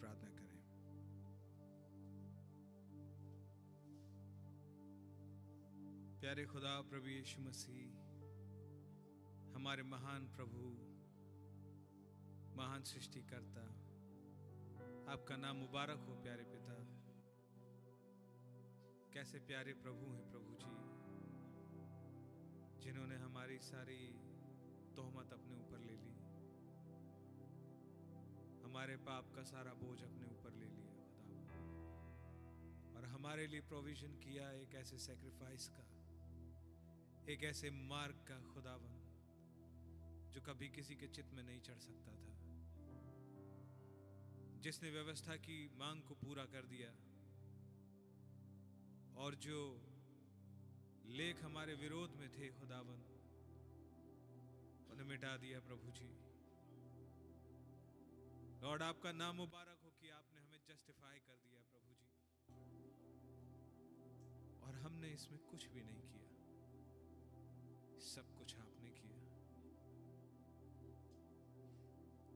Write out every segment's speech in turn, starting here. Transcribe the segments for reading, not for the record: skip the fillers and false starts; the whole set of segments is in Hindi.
प्रार्थना करें। प्यारे खुदा प्रभु यीशु मसीह, हमारे महान प्रभु, महान सृष्टिकर्ता, आपका नाम मुबारक हो। प्यारे पिता, कैसे प्यारे प्रभु हैं प्रभु जी, जिन्होंने हमारी सारी तोहमत अपने ऊपर ले ली, हमारे पाप का सारा बोझ अपने ऊपर ले लिया खुदा, और हमारे लिए प्रोविजन किया एक ऐसे सैक्रिफाइस का, एक ऐसे मार्ग का खुदावन जो कभी किसी के चित्त में नहीं चढ़ सकता था, जिसने व्यवस्था की मांग को पूरा कर दिया और जो लेख हमारे विरोध में थे खुदावन उन्हें मिटा दिया प्रभु जी। लॉर्ड, आपका नाम मुबारक हो कि आपने हमें जस्टिफाई कर दिया प्रभु जी, और हमने इसमें कुछ भी नहीं किया, सब कुछ आपने किया।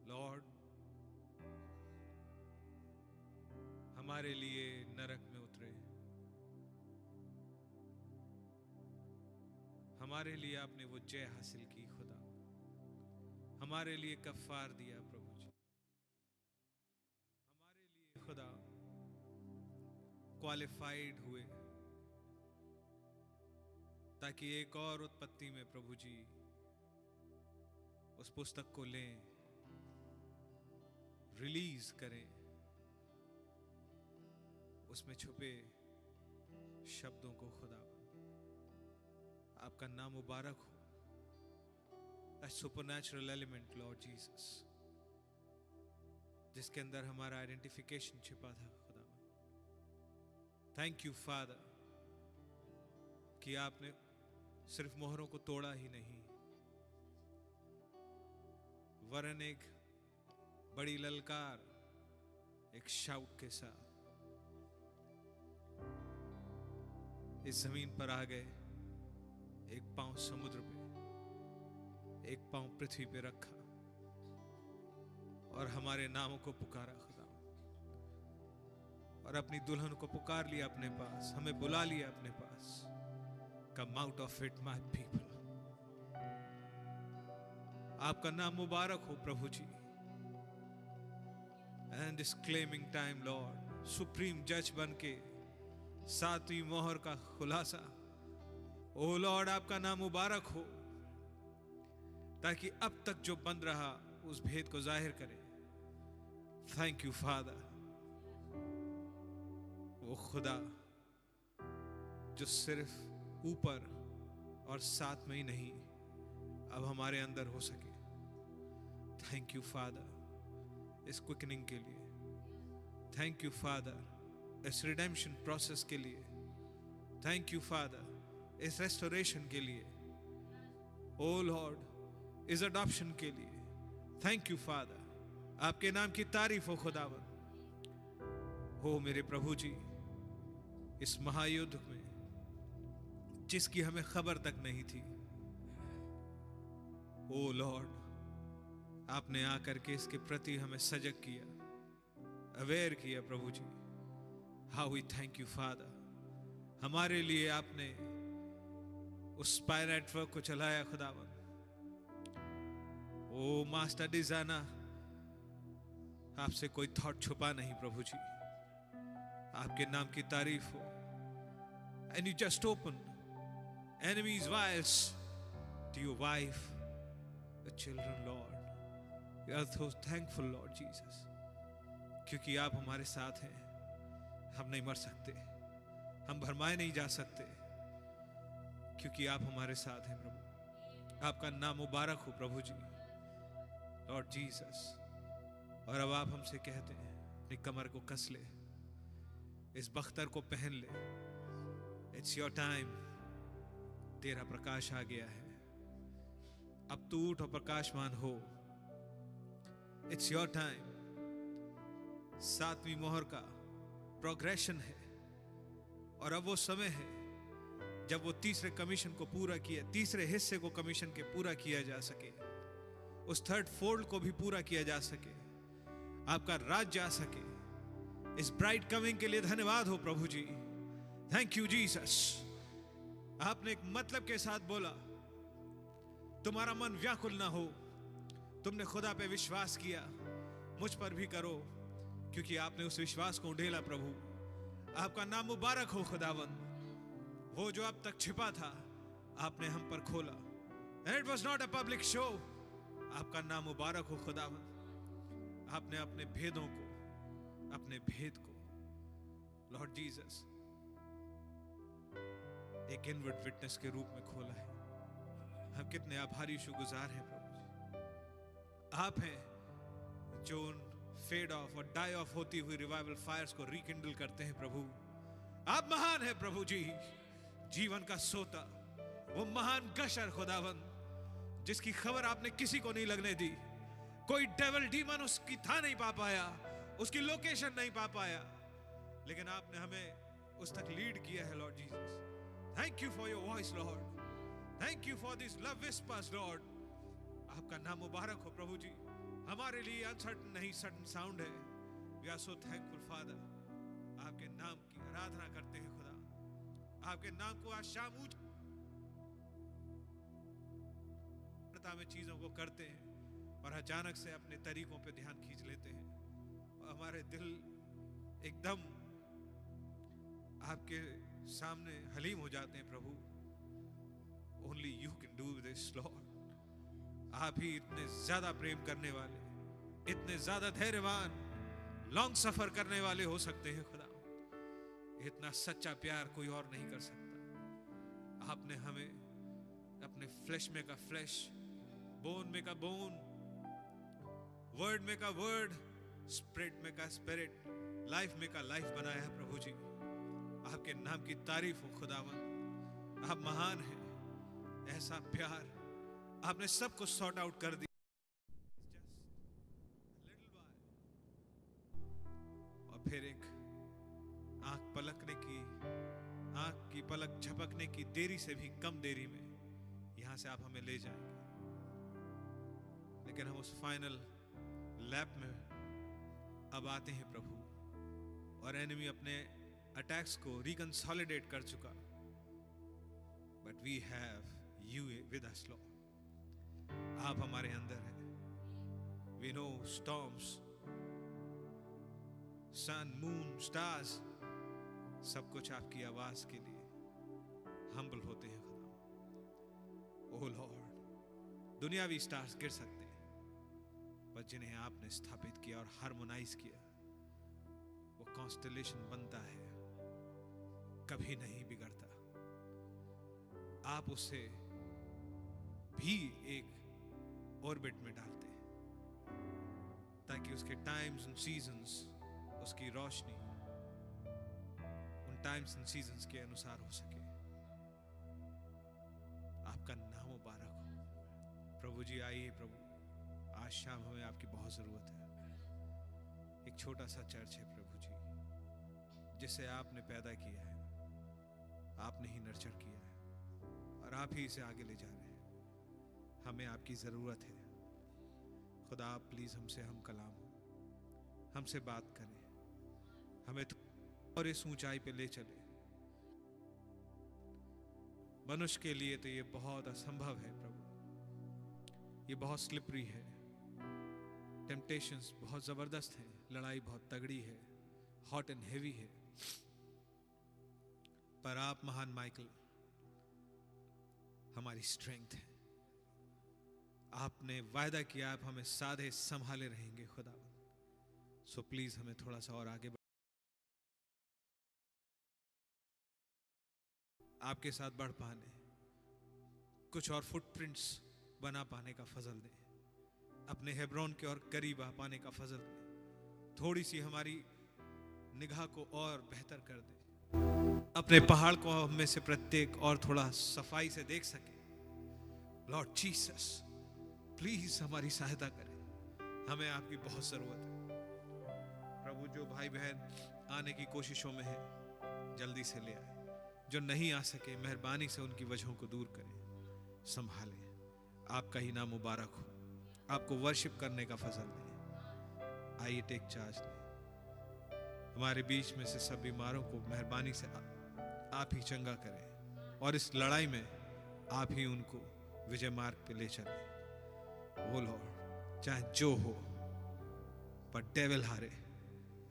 लॉर्ड, हमारे लिए नरक में उतरे, हमारे लिए आपने वो जय हासिल की खुदा, हमारे लिए कफ़ार दिया प्रभु जी, हमारे लिए खुदा क्वालिफाइड हुए ताकि एक और उत्पत्ति में प्रभु जी उस पुस्तक को लें, रिलीज करें, उसमें छुपे शब्दों को खुदा, आपका नाम मुबारक हो। A supernatural element, Lord Jesus, जिसके अंदर हमारा आइडेंटिफिकेशन छिपा था खुदा। थैंक यू फादर कि आपने सिर्फ मोहरों को तोड़ा ही नहीं, वरन एक बड़ी ललकार, एक शाउट के साथ इस जमीन पर आ गए, एक पांव समुद्र पे, एक पांव पृथ्वी पे रखा और हमारे नामों को पुकारा खुदा, और अपनी दुल्हन को पुकार लिया अपने पास, हमें बुला लिया अपने पास। Come out of it my people. आपका नाम मुबारक हो प्रभु जी। And this claiming time lord, supreme जज बन के सातवीं मोहर का खुलासा, ओ लॉर्ड आपका नाम मुबारक हो, ताकि अब तक जो बंद रहा उस भेद को जाहिर करे। थैंक यू फादर, वो खुदा जो सिर्फ ऊपर और साथ में ही नहीं, अब हमारे अंदर हो सके। थैंक यू फादर इस क्विकनिंग के लिए, थैंक यू फादर इस रिडेम्पशन प्रोसेस के लिए, थैंक यू फादर इस रेस्टोरेशन के लिए, ओ लॉर्ड इस अडॉप्शन के लिए। थैंक यू फादर, आपके नाम की तारीफ हो खुदावन। हो मेरे प्रभु जी, इस महायुद्ध में जिसकी हमें खबर तक नहीं थी, ओ लॉर्ड आपने आकर के इसके प्रति हमें सजग किया, अवेयर किया प्रभु जी। How we thank you father, हमारे लिए आपने उस स्पाई नेटवर्क को चलाया खुदावन। ओ मास्टर डिजाइनर, आपसे कोई थॉट छुपा नहीं प्रभु जी, आपके नाम की तारीफ हो। And you just open enemies' wiles to your wife, the children, Lord. We are so thankful, Lord Jesus, क्योंकि आप हमारे साथ हैं। हम नहीं मर सकते, हम भरमाए नहीं जा सकते, क्योंकि आप हमारे साथ हैं प्रभु। आपका नाम मुबारक हो प्रभु जी, लॉर्ड जीसस। और अब आप हमसे कहते हैं, अपनी कमर को कस ले, इस बख्तर को पहन ले। इट्स योर टाइम, तेरा प्रकाश आ गया है, अब तू उठ और प्रकाशमान हो। It's your time. सातवीं मोहर का प्रोग्रेशन है, और अब वो समय है जब वो तीसरे कमीशन को पूरा किया, तीसरे हिस्से को कमीशन के पूरा किया जा सके, उस थर्ड फोल्ड को भी पूरा किया जा सके, आपका राज्य आ सके, इस ब्राइट कमिंग के लिए धन्यवाद हो प्रभु जी। Thank you Jesus. आपने एक मतलब के साथ बोला, तुम्हारा मन व्याकुल ना हो, तुमने खुदा पे विश्वास किया, मुझ पर भी करो, क्योंकि आपने उस विश्वास को उंडेला प्रभु। आपका नाम मुबारक हो खुदावन। वो जो अब तक छिपा था आपने हम पर खोला। And it was not a public show. आपका नाम मुबारक हो खुदावन। आपने अपने भेदों को, अपने भेद को लॉर्ड जीसस एक इनवर्ड विटनेस के रूप में खोला है। हम कितने आभारी शुक्रगुजार हैं प्रभु जी। आप हैं जो उन फेड ऑफ और डाई ऑफ होती हुई रिवाइवल फायर्स को रिकिंडल करते हैं प्रभु। आप महान हैं प्रभु जी, जीवन का सोता, वो महान गशर खुदावन जिसकी खबर आपने किसी को नहीं लगने दी। कोई डेविल डीमन उसकी था नहीं पा पाया, उसकी लोकेशन नहीं पा पाया, लेकिन आपने हमें उस तक लीड किया है Lord Jesus. Thank you for your voice Lord, thank you for this love whispers Lord. आपका नाम मुबारक हो प्रभु जी। हमारे लिए अनसर्टन नहीं, सर्टन साउंड है। We are so thankful father. आपके नाम की आराधना करते हैं खुदा, आपके नाम को आज शाम ऊंच में चीजों को करते हैं और अचानक से अपने तरीकों पे ध्यान खींच लेते हैं और हमारे दिल एकदम आपके सामने हलीम हो जाते हैं प्रभु। Only you can do this lord. आप ही इतने ज्यादा प्रेम करने वाले, इतने ज्यादा धैर्यवान, लॉन्ग सफर करने वाले हो सकते हैं खुदा। इतना सच्चा प्यार कोई और नहीं कर सकता। आपने हमें अपने फ्लेश में का फ्लेश, बोन में का बोन, वर्ड में का वर्ड, स्पिरिट में का स्पिरिट, लाइफ में का लाइफ बनाया है प्रभु जी। आपके नाम की तारीफ हो खुदावन। आप महान हैं। ऐसा प्यार आपने सबको सॉर्ट आउट कर दिया और फिर एक आंख पलकने की, आंख की पलक झपकने की देरी से भी कम देरी में यहां से आप हमें ले जाएंगे। लेकिन हम उस फाइनल लैप में अब आते हैं प्रभु, और एनिमी अपने अटैक्स को रिकंसोलिडेट कर चुका, but we have you with us lord. आप हमारे अंदर हैं। We know storms, sun, moon, stars, सब कुछ आपकी आवाज के लिए हम्बल होते हैं खुदा। ओह लॉर्ड, दुनियावी स्टार्स गिर सकते हैं, पर जिन्हें आपने स्थापित किया और हार्मोनाइज किया, वो कॉन्स्टेलेशन बनता है, कभी नहीं बिगड़ता। आप उसे भी एक ऑर्बिट में डालते हैं ताकि उसके टाइम्स एंड सीजन्स, उसकी रोशनी उन टाइम्स एंड सीजन्स के अनुसार हो सके। आपका नाम मुबारक हो प्रभु जी। आइए प्रभु, आज शाम हमें आपकी बहुत जरूरत है। एक छोटा सा चर्च है प्रभु जी, जिसे आपने पैदा किया है, आपने ही नर्चर किया है और आप ही इसे आगे ले जा रहे हैं। हमें आपकी जरूरत है खुदा। आप प्लीज हमसे हम कलाम हो, हमसे बात करें, हमें और इस ऊंचाई पे ले चले। मनुष्य के लिए तो ये बहुत असंभव है प्रभु, ये बहुत स्लिपरी है, टेम्पटेशंस बहुत जबरदस्त है, लड़ाई बहुत तगड़ी है, हॉट एंड हेवी है। पर आप महान माइकल हमारी स्ट्रेंथ है। आपने वायदा किया आप हमें साधे संभाले रहेंगे खुदा। सो प्लीज हमें थोड़ा सा और आगे आपके साथ बढ़ पाने, कुछ और फुटप्रिंट्स बना पाने का फजल दें, अपने हेब्रोन के और करीब आ पाने का फजल दें, थोड़ी सी हमारी निगाह को और बेहतर कर दें, अपने पहाड़ को हम में से प्रत्येक और थोड़ा सफाई से देख सके। लॉर्ड जीसस प्लीज हमारी सहायता करें, हमें आपकी बहुत जरूरत है प्रभु। जो भाई बहन आने की कोशिशों में है जल्दी से ले आए, जो नहीं आ सके मेहरबानी से उनकी वजहों को दूर करें, संभालें। आपका ही नाम मुबारक हो। आपको वर्शिप करने का फजल दें। आइए टेक चार्ज लें। हमारे बीच में से सब बीमारों को मेहरबानी से आप ही चंगा करें और इस लड़ाई में आप ही उनको विजय मार्ग पे ले चलें। वो लॉर्ड, चाहे जो हो, पर डेविल हारे,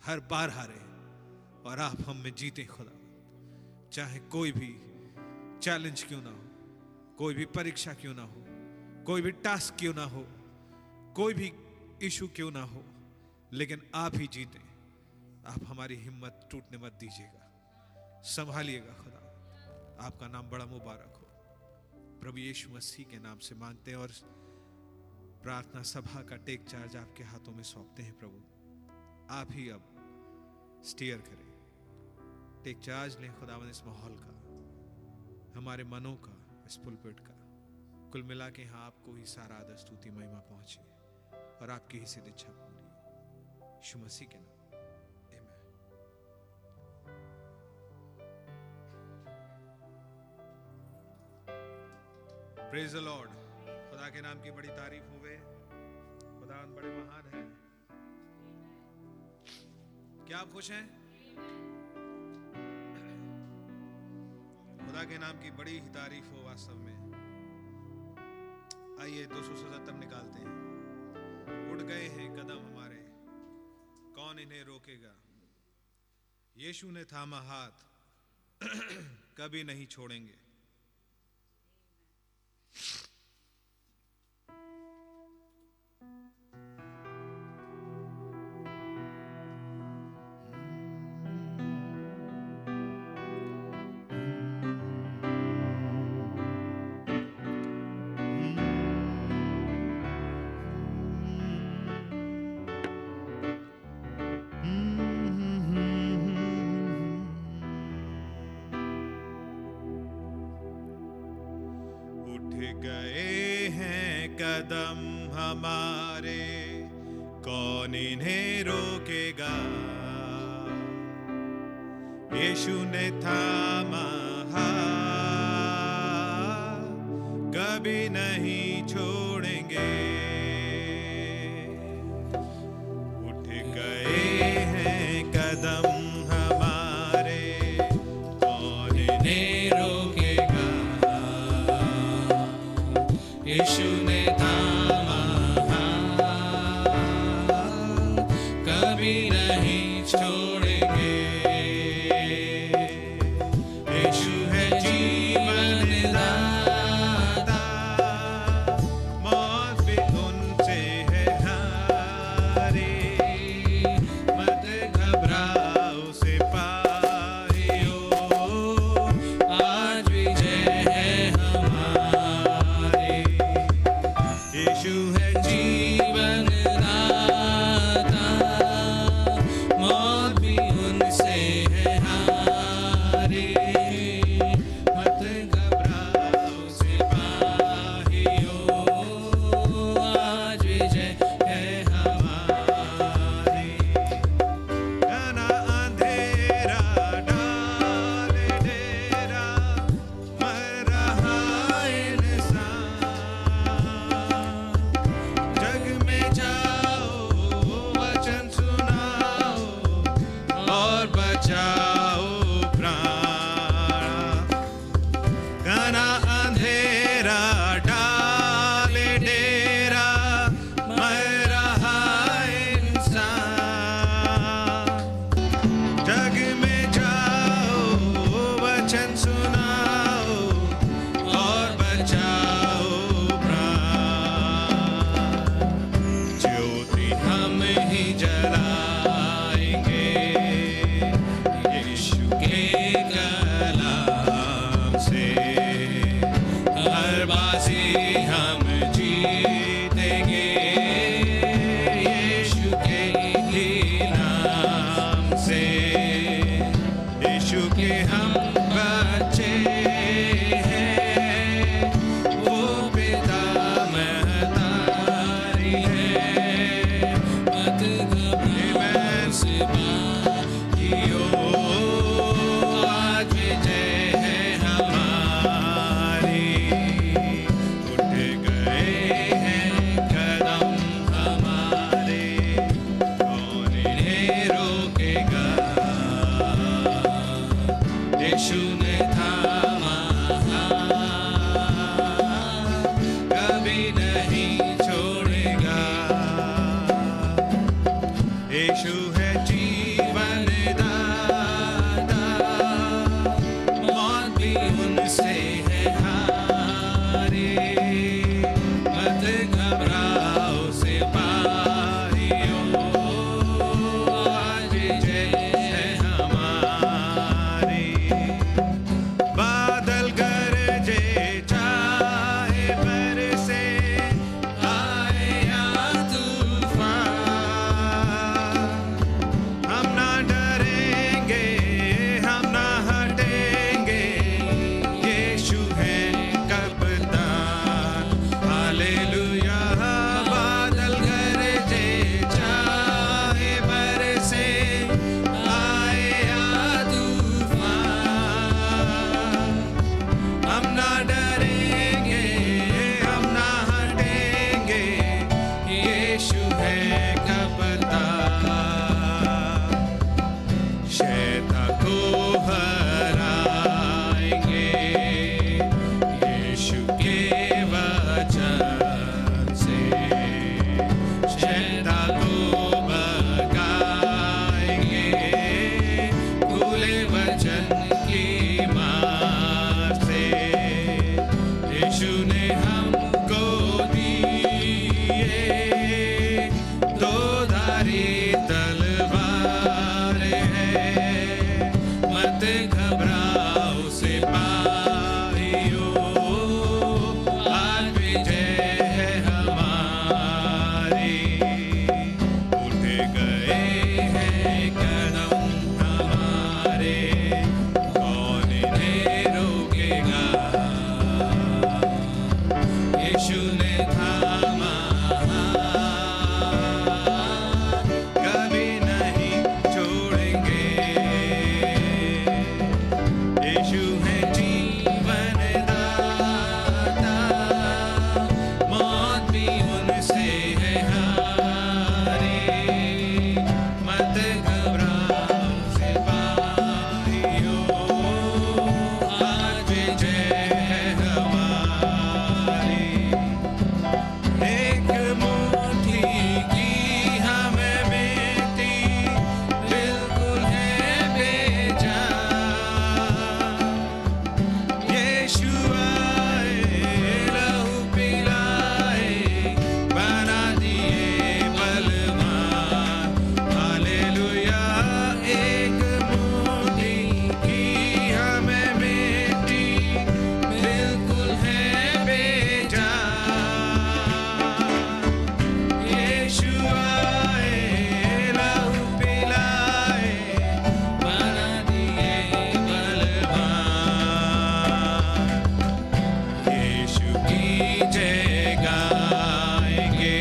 हर बार हारे और आप हम में जीते खुदा। चाहे कोई भी चैलेंज क्यों ना हो, कोई भी परीक्षा क्यों ना हो, कोई भी टास्क क्यों ना हो, कोई भी इशू क्यों ना हो, लेकिन आप ही जीते। आप हमारी हिम्मत टूटने मत दीजिएगा, संभालिएगा खुदा। आपका नाम बड़ा मुबारक हो। प्रभु यीशु मसीह के नाम से मांगते हैं और प्रार्थना सभा का टेक चार्ज आपके हाथों में सौंपते हैं। प्रभु आप ही अब स्टीयर करें, टेक चार्ज लें खुदावंद इस माहौल का, हमारे मनों का, इस पुलपिट का। कुल मिला के यहाँ आपको ही सारा आदर स्तुति महिमा पहुंचे और आपकी ही सिद्ध इच्छा पूरी, यीशु मसीह के नाम, आमीन। Praise the Lord. खुदा के नाम की बड़ी तारीफ हुए। खुदा बड़े महान है। क्या आप खुश हैं? खुदा के नाम की बड़ी ही तारीफ हो वास्तव में। आइए 277 निकालते हैं। उठ गए हैं कदम हमारे, कौन इन्हें रोकेगा। यीशु ने थामा हाथ, कभी नहीं छोड़ेंगे। गए हैं कदम हमारे, कौन इन्हें रोकेगा। यीशु ने थामा हाथ, कभी नहीं छोड़ेंगे। उठ गए हैं कदम हमारे, कौन इन्हें रोकेगा। यीशु ने थामा हाथ, कभी नहीं छोड़ेंगे। यीशु है जीवन दाता, मौत भी उनसे है हारी। मत घबराओ सिपाहियों, आज विजय है हमारी। यीशु मत घबराओ सिपाहियों, आज जय है हमारी। बादल गरजे चाहे बरसे, आए या तूफान, हम ना डरेंगे, हम ना हटेंगे, यीशु है कप्तान। हालेलुया। बादल गरजे चाहे बरसे, आए या तूफान, हम ना डरेंगे, हम ना हटेंगे, यीशु है कप्तान। शैतान को हराएंगे यीशु के वचन से, शैतान को भगाएंगे खुले वचन की मार से। यीशु ने हमको दिए दो धारी तलवार है, मत घबराओ सिपाहियों, आज विजय है हमारी। उठ गए हैं कदम हमारे, कौन इन्हें रोकेगा, यीशु ने थामा हाथ, कभी नहीं छोड़ेंगे। यीशु है जीवन दाता, मौत भी उनसे है हारी। मत घबराओ सिपाहियों, आज विजय है हमारी। एक मुट्ठी की हमें बेटी बिल्कुल है बेजान। यीशु आए, लहू पिलाए, बना दिए बलवान। हालेलुया। एक मुट्ठी की हमें बेटी बिल्कुल है बेजान। यीशु आए, लहू पिलाए, बना दिए बलवान। यीशु की जय गाएंगे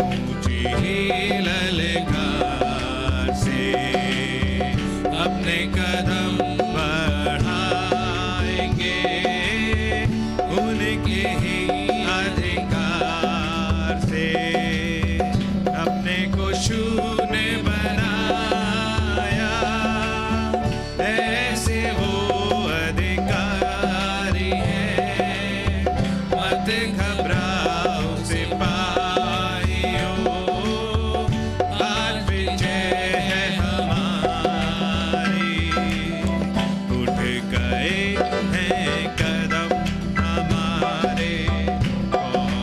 ऊंची ही ललकार से, अपने कदम बढ़ाएंगे उनके ही अधिकार से। अपने को शून्य बनाया, ऐसे वो अधिकारी है। मत घबराओ सिपाहियों, आज विजय है हमारी। उठ गए हैं कदम हमारे, कौन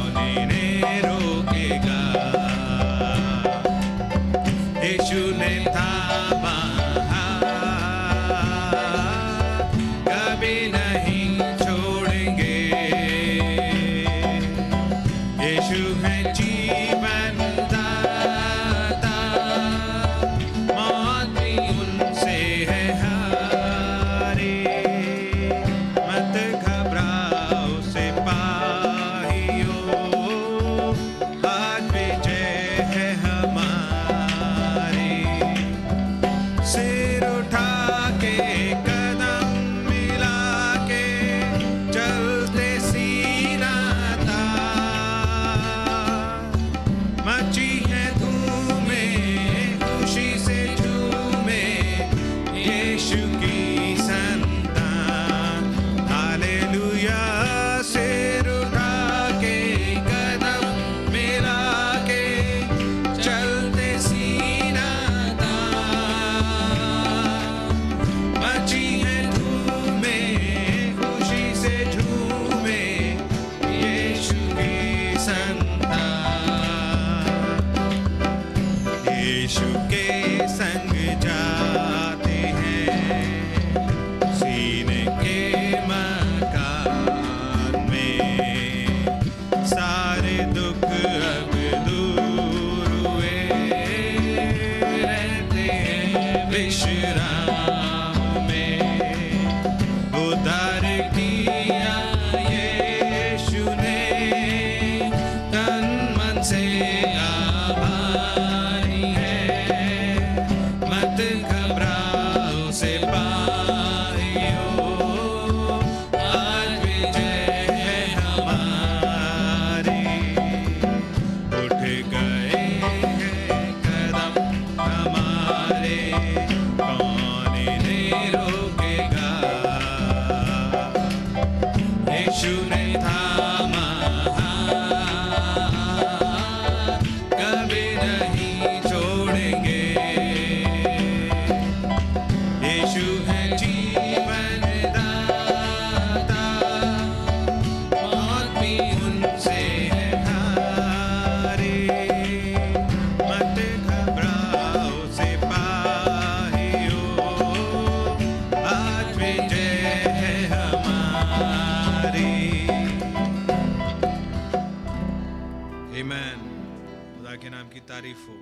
तारीफ हो।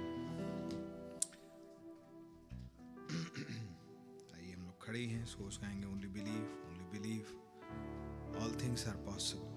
आइए हम लोग खड़े ही हैं, सोच गाएंगे only believe all things are possible.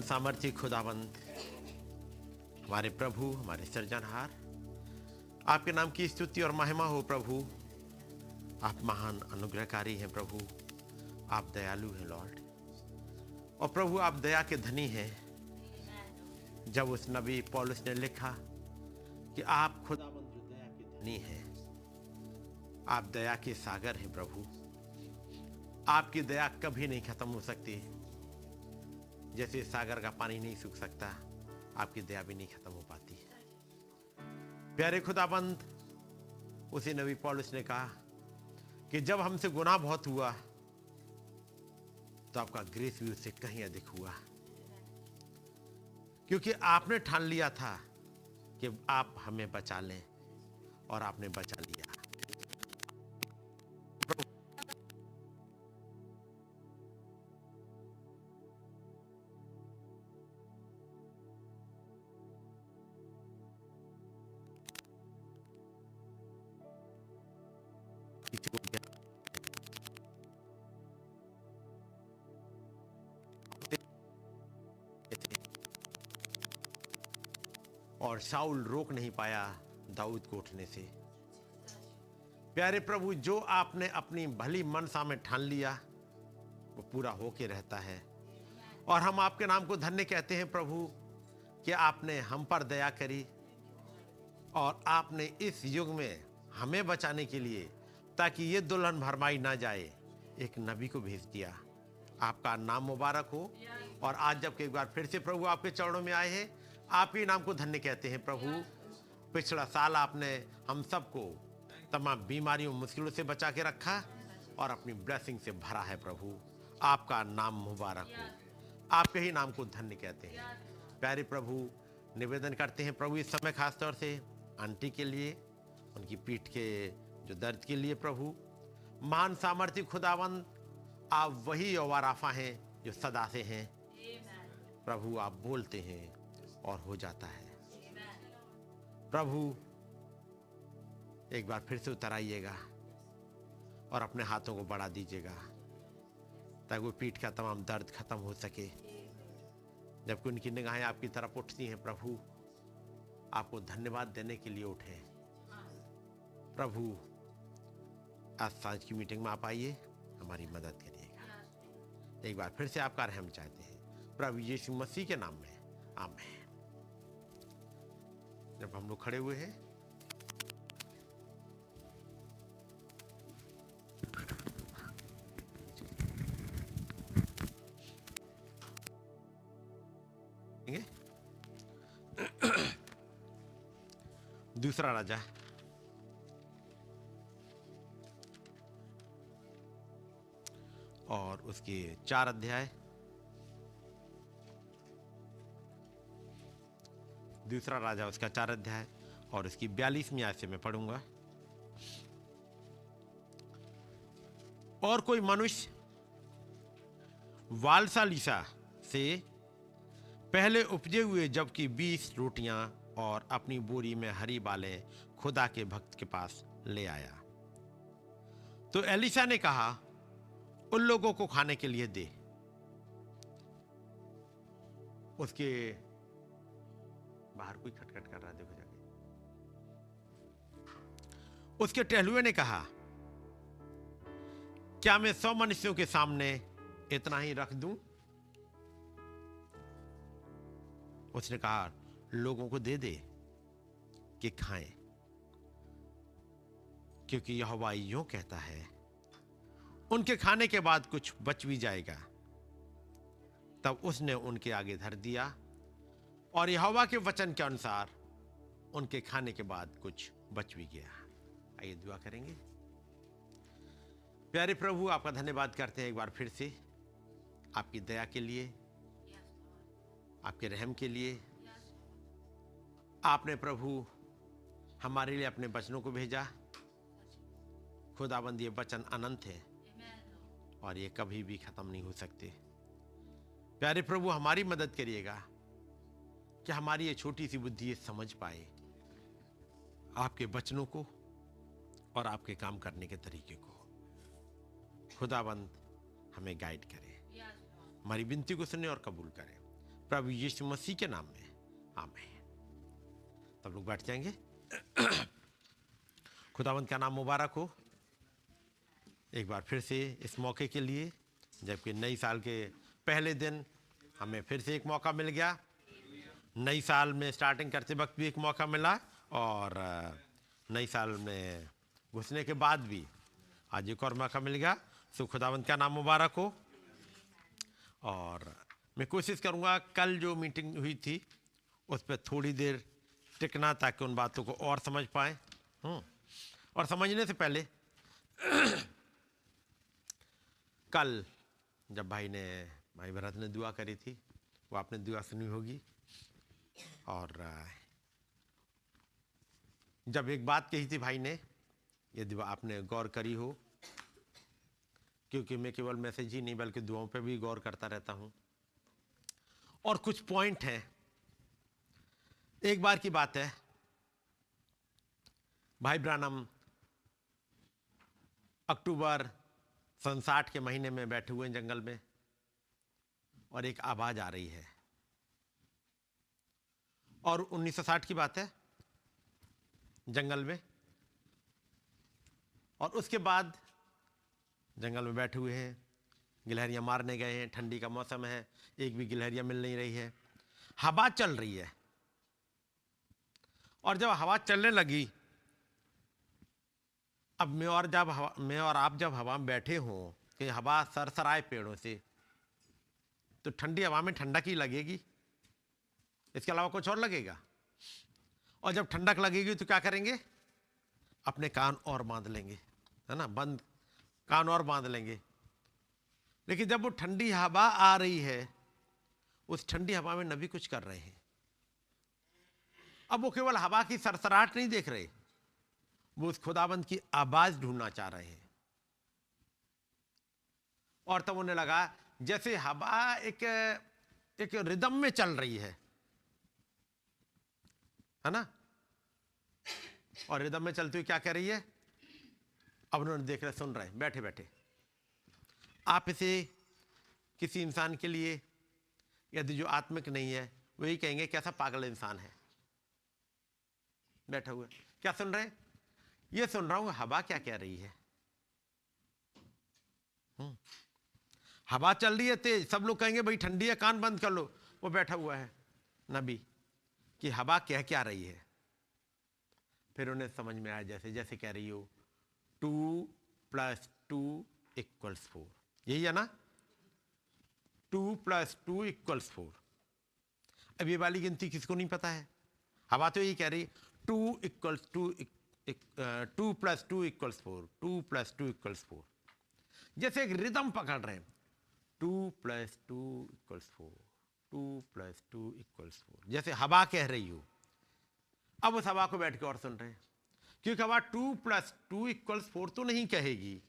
सामर्थ्य खुदावंद, हमारे प्रभु, हमारे सृजनहार, आपके नाम की स्तुति और महिमा हो प्रभु। आप महान अनुग्रहकारी हैं प्रभु, आप दयालु हैं लॉर्ड, और प्रभु आप दया के धनी हैं। जब उस नबी पौलुस ने लिखा कि आप खुदावंद जो दया के धनी हैं, आप दया के सागर हैं प्रभु, आपकी दया कभी नहीं खत्म हो सकती। जैसे सागर का पानी नहीं सूख सकता, आपकी दया भी नहीं खत्म हो पाती। प्यारे खुदाबंद, उसी नबी पौलुस ने कहा कि जब हमसे गुनाह बहुत हुआ तो आपका ग्रेस भी उससे कहीं अधिक हुआ, क्योंकि आपने ठान लिया था कि आप हमें बचा लें, और आपने बचा लिया। और शाऊल रोक नहीं पाया दाऊद को उठने से। प्यारे प्रभु, जो आपने अपनी भली मनसा में ठान लिया वो पूरा होके रहता है, और हम आपके नाम को धन्य कहते हैं प्रभु कि आपने हम पर दया करी, और आपने इस युग में हमें बचाने के लिए, ताकि ये दुल्हन भरमाई ना जाए, एक नबी को भेज दिया। आपका नाम मुबारक हो। और आज जब एक बार फिर से प्रभु आपके चरणों में आए हैं, आप ही नाम को धन्य कहते हैं प्रभु। पिछला साल आपने हम सबको तमाम बीमारियों मुश्किलों से बचा के रखा, और अपनी ब्लेसिंग से भरा है प्रभु। आपका नाम मुबारक हो। आपके ही नाम को धन्य कहते हैं। प्यारे प्रभु, निवेदन करते हैं प्रभु इस समय खास तौर से आंटी के लिए, उनकी पीठ के जो दर्द के लिए प्रभु, महान सामर्थ्य खुदावंद, आप वही यहोवा राफा हैं जो सदा से हैं। प्रभु आप बोलते हैं और हो जाता है। प्रभु एक बार फिर से उतर आइएगा और अपने हाथों को बढ़ा दीजिएगा ताकि वो पीठ का तमाम दर्द खत्म हो सके। जबकि उनकी निगाहें आपकी तरफ उठती हैं, प्रभु आपको धन्यवाद देने के लिए उठे। प्रभु आज सांझ की मीटिंग में आप आइए, हमारी मदद करिएगा। एक बार फिर से आपका रहम चाहते हैं प्रभु यीशु मसीह के नाम में, आमीन। जब हम लोग खड़े हुए हैं, दूसरा राजा और उसके 4 अध्याय, दूसरा राजा उसका 4 अध्याय और उसकी 42वीं आयत से मैं पढ़ूंगा। और कोई मनुष्य वालसालिसा से पहले उपजे हुए जबकि 20 रोटियां और अपनी बोरी में हरी बालें खुदा के भक्त के पास ले आया, तो एलिशा ने कहा उन लोगों को खाने के लिए दे। उसके बाहर कोई खटखट कर रहा है, देखो जाके। उसके टहलुए ने कहा, क्या मैं 100 मनुष्यों के सामने इतना ही रख दूं? उसने कहा लोगों को दे दे कि खाएं, क्योंकि यहोवा यूं कहता है उनके खाने के बाद कुछ बच भी जाएगा। तब उसने उनके आगे धर दिया और यहोवा के वचन के अनुसार उनके खाने के बाद कुछ बच भी गया। आइए दुआ करेंगे। प्यारे प्रभु, आपका धन्यवाद करते हैं एक बार फिर से आपकी दया के लिए, आपके रहम के लिए। आपने प्रभु हमारे लिए अपने वचनों को भेजा। खुदाबंद ये वचन अनंत है और ये कभी भी खत्म नहीं हो सकते। प्यारे प्रभु, हमारी मदद करिएगा कि हमारी ये छोटी सी बुद्धि ये समझ पाए आपके वचनों को और आपके काम करने के तरीके को। खुदाबंद हमें गाइड करे, हमारी विनती को सुने और कबूल करे, प्रभु यीशु मसीह के नाम में, आमीन। तब लोग बैठ जाएंगे। खुदावंद का नाम मुबारक हो। एक बार फिर से इस मौके के लिए, जबकि नई साल के पहले दिन हमें फिर से एक मौका मिल गया। नई साल में स्टार्टिंग करते वक्त भी एक मौका मिला और नई साल में घुसने के बाद भी आज एक और मौका मिल गया। सो खुदावंद का नाम मुबारक हो। और मैं कोशिश करूँगा कल जो मीटिंग हुई थी उस पर थोड़ी देर टिकना, ताकि उन बातों को और समझ पाए। और समझने से पहले कल जब भाई भरत ने दुआ करी थी, वो आपने दुआ सुनी होगी। और जब एक बात कही थी भाई ने, यदि आपने गौर करी हो, क्योंकि मैं केवल मैसेज ही नहीं बल्कि दुआओं पे भी गौर करता रहता हूं, और कुछ पॉइंट हैं। एक बार की बात है, भाई ब्रानम अक्टूबर 60 के महीने में बैठे हुए हैं जंगल में, और एक आवाज आ रही है। और 1960 की बात है, जंगल में। और उसके बाद जंगल में बैठे हुए हैं, गिलहरियां मारने गए हैं, ठंडी का मौसम है, एक भी गिलहरियां मिल नहीं रही है, हवा चल रही है। और जब हवा चलने लगी, अब मैं और आप जब हवा में बैठे हों, कि हवा सरसराए पेड़ों से, तो ठंडी हवा में ठंडक ही लगेगी, इसके अलावा कुछ और लगेगा। और जब ठंडक लगेगी तो क्या करेंगे? अपने कान और बांध लेंगे, है ना, बंद कान और बांध लेंगे। लेकिन जब वो ठंडी हवा आ रही है, उस ठंडी हवा में नबी कुछ कर रहे हैं। अब वो केवल हवा की सरसराहट नहीं देख रहे, वो उस खुदाबंद की आवाज ढूंढना चाह रहे हैं। और तब उन्हें लगा जैसे हवा एक रिदम में चल रही है ना, और रिदम में चलती हुई क्या कह रही है। अब उन्होंने देख रहे, सुन रहे, बैठे बैठे। आप इसे किसी इंसान के लिए यदि जो आत्मिक नहीं है वही कहेंगे कैसा पागल इंसान है, बैठा हुआ क्या सुन रहे। ये सुन रहा हूं हवा क्या कह रही है। हवा चल रही है तेज, सब लोग कहेंगे भाई ठंडी है, कान बंद कर लो। वो बैठा हुआ है नबी कि हवा कह क्या रही है। फिर उन्हें समझ में आया, जैसे जैसे कह रही हो 2 + 2 = 4, यही है ना, 2 + 2 = 4। अब ये वाली गिनती किसको नहीं पता है। हवा तो यही कह रही 2 + 2 = 4, 2 + 2 = 4। जैसे एक रिदम पकड़ रहे हैं, 2 + 2 = 4, 2 + 2 = 4, जैसे हवा कह रही हो। अब उस हवा को बैठ के और सुन रहे हैं, क्योंकि हवा 2 + 2 = 4 तो नहीं कहेगी।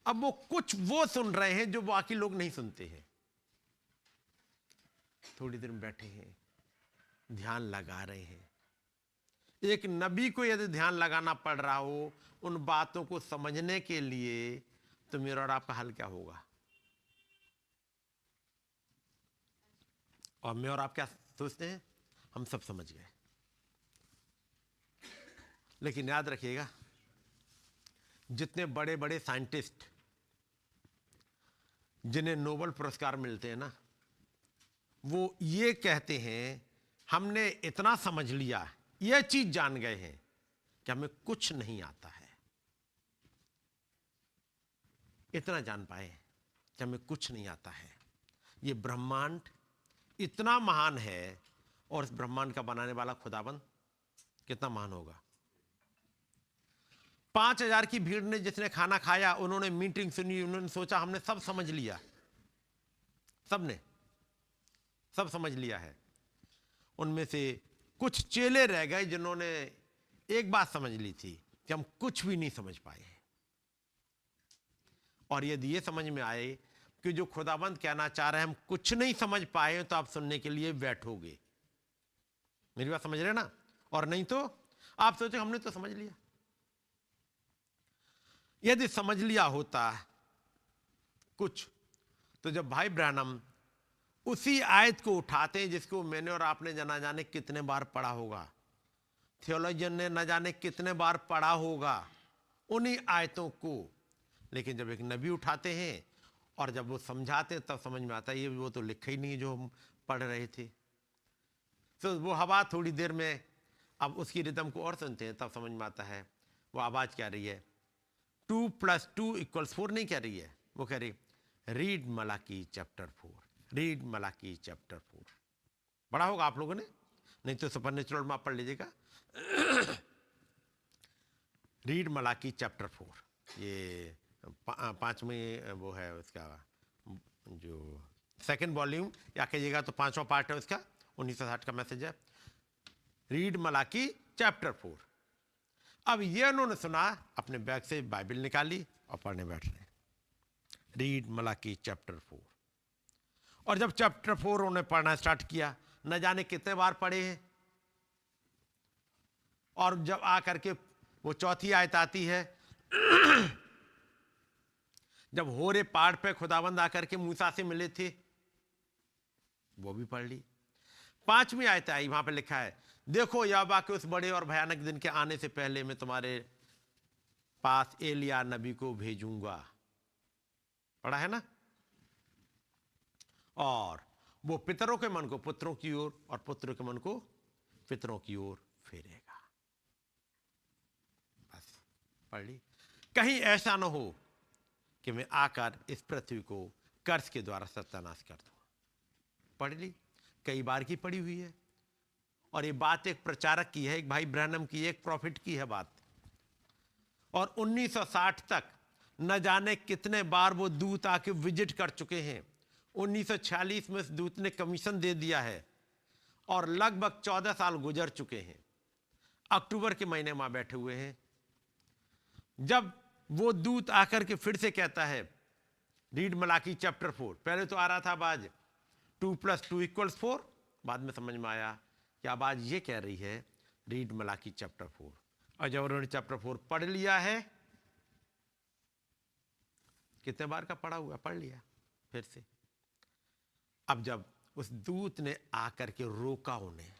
अब वो कुछ वो सुन रहे हैं जो बाकी लोग नहीं सुनते हैं। थोड़ी देर में बैठे हैं, ध्यान लगा रहे हैं। एक नबी को यदि ध्यान लगाना पड़ रहा हो उन बातों को समझने के लिए, तो मेरा और आपका हल क्या होगा। और मैं और आप क्या सोचते हैं, हम सब समझ गए। लेकिन याद रखिएगा, जितने बड़े बड़े साइंटिस्ट जिन्हें नोबेल पुरस्कार मिलते हैं ना, वो ये कहते हैं हमने इतना समझ लिया, यह चीज जान गए हैं कि हमें कुछ नहीं आता है। इतना जान पाए कि हमें कुछ नहीं आता है। ये ब्रह्मांड इतना महान है, और इस ब्रह्मांड का बनाने वाला खुदाबंद कितना महान होगा। 5000 की भीड़ ने जिसने खाना खाया, उन्होंने मीटिंग सुनी, उन्होंने सोचा हमने सब समझ लिया। सबने सब समझ लिया है। उनमें से कुछ चेले रह गए जिन्होंने एक बात समझ ली थी कि हम कुछ भी नहीं समझ पाए। और यदि ये समझ में आए कि जो खुदाबंद कहना चाह रहे हैं हम कुछ नहीं समझ पाए, तो आप सुनने के लिए बैठोगे। मेरी बात समझ रहे ना। और नहीं तो आप सोचे हमने तो समझ लिया। यदि समझ लिया होता कुछ, तो जब भाई ब्रैनम उसी आयत को उठाते हैं जिसको मैंने और आपने न जाने कितने बार पढ़ा होगा, थियोलॉजियन ने न जाने कितने बार पढ़ा होगा उन्हीं आयतों को, लेकिन जब एक नबी उठाते हैं और जब वो समझाते हैं तब समझ में आता है ये वो तो लिखा ही नहीं जो हम पढ़ रहे थे। तो वो हवा थोड़ी देर में अब उसकी रिदम को और सुनते हैं, तब समझ में आता है वो आवाज क्या रही है। 2 + 2 = 4 नहीं कह रही है, वो कह रही read Malachi chapter 4, read Malachi chapter 4। पढ़ा होगा आप लोगों ने, नहीं तो सुपरनेचुरल में आप पढ़ लीजिएगा। रीड मलाकी चैप्टर 4, ये 5वें वो है उसका, जो 2nd वॉल्यूम या कहिएगा तो 5वां पार्ट है उसका, 1960 का मैसेज है। Read Malachi chapter 4। अब ये उन्होंने सुना, अपने बैग से बाइबल निकाली और पढ़ने बैठ रहे। Read Malachi chapter 4। और जब चैप्टर 4 उन्होंने पढ़ना स्टार्ट किया, न जाने कितने बार पढ़े हैं, और जब आकर के वो 4थी आयत आती है, जब होरे पहाड़ पे खुदावंद आकर के मूसा से मिले थे, वो भी पढ़ ली। 5वीं आयत आई, वहां पे लिखा है देखो यहोवा के उस बड़े और भयानक दिन के आने से पहले मैं तुम्हारे पास एलिया नबी को भेजूंगा। पढ़ा है ना। और वो पितरों के मन को पुत्रों की ओर और पुत्रों के मन को पितरों की ओर फेरेगा। बस पढ़ ली। कहीं ऐसा ना हो कि मैं आकर इस पृथ्वी को कर्ज के द्वारा सत्यानाश कर दूं। पढ़ ली, कई बार की पढ़ी हुई है। और ये बात एक प्रचारक की है, एक भाई ब्रैनम की, एक प्रॉफिट की है बात। और 1960 तक न जाने कितने बार वो दूत आके विजिट कर चुके हैं। 1946 में उस दूत ने कमीशन दे दिया है और लगभग 14 साल गुजर चुके हैं। अक्टूबर के महीने में बैठे हुए हैं। जब वो दूत आकर के फिर से कहता है, रीड मलाकी चैप्टर 4। पहले तो आ रहा था आवाज 2 + 2 = 4, बाद में समझ में आया कि आवाज ये कह रही है रीड मलाकी चैप्टर 4। और जब उन्होंने चैप्टर 4 पढ़ लिया है, कितने बार का पढ़ा हुआ, पढ़ लिया फिर से। अब जब उस दूत ने आकर के रोका उन्हें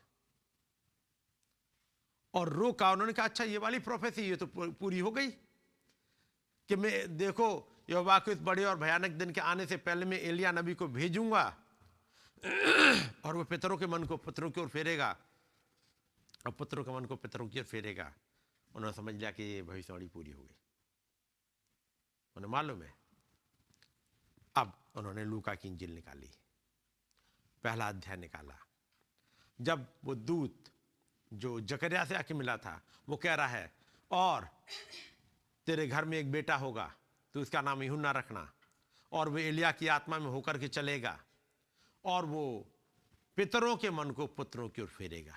और रोका, उन्होंने कहा अच्छा ये वाली प्रोफेसी ये तो पूरी हो गई कि मैं देखो यहोवा के इस बड़े और भयानक दिन के आने से पहले मैं एलिया नबी को भेजूंगा और वो पितरों के मन को पुत्रों की ओर फेरेगा और पुत्रों के मन को पितरों की ओर फेरेगा। उन्होंने समझ लिया कि ये भविष्यवाणी पूरी हो गई, उन्हें मालूम है। अब उन्होंने लूका की इंजील निकाली, पहला अध्याय निकाला। जब वो दूत जो जकरिया से आके मिला था, वो कह रहा है और तेरे घर में एक बेटा होगा, तो उसका नाम यूहन्ना रखना, और वो एलिया की आत्मा में होकर के चलेगा और वो पितरों के मन को पुत्रों की ओर फेरेगा,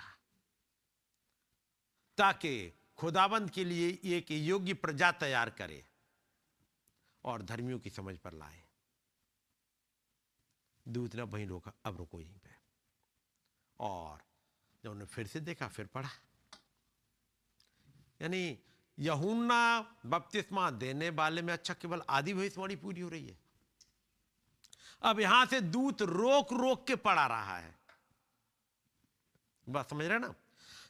ताकि खुदाबंद के लिए एक योग्य प्रजा तैयार करे और धर्मियों की समझ पर लाए। दूत ने वहीं रोका, अब रुको यहीं पे। और जब उन्होंने फिर से देखा, फिर पढ़ा, यानी यूहन्ना बपतिस्मा देने वाले में अच्छा केवल आधी भविष्यवाणी पूरी हो रही है। अब यहां से दूत रोक रोक के पढ़ा रहा है, बात समझ रहे ना।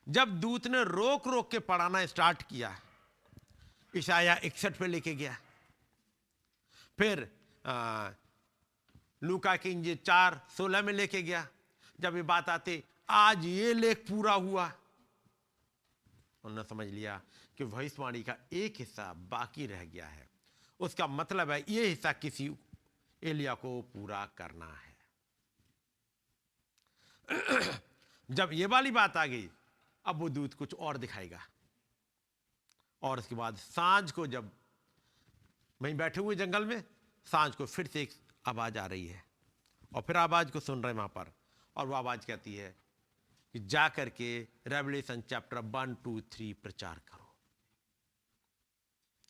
जब दूत ने रोक रोक के पढ़ाना स्टार्ट किया, इशाया 61 पे लेके गया, फिर लूका की इंजील 4:16 में लेके गया। जब ये बात आती आज ये लेख पूरा हुआ, उन्होंने समझ लिया कि भविष्यवाणी का एक हिस्सा बाकी रह गया है। उसका मतलब है ये हिस्सा किसी एलिया को पूरा करना है। जब ये वाली बात आ गई, अब वो दूत कुछ और दिखाएगा। और उसके बाद सांझ को, जब वहीं बैठे हुए जंगल में, सांझ को फिर से एक आवाज आ रही है और फिर आवाज को सुन रहे वहां पर, और वो आवाज कहती है कि जा करके रेवलेशन चैप्टर 1, 2, 3 प्रचार करो।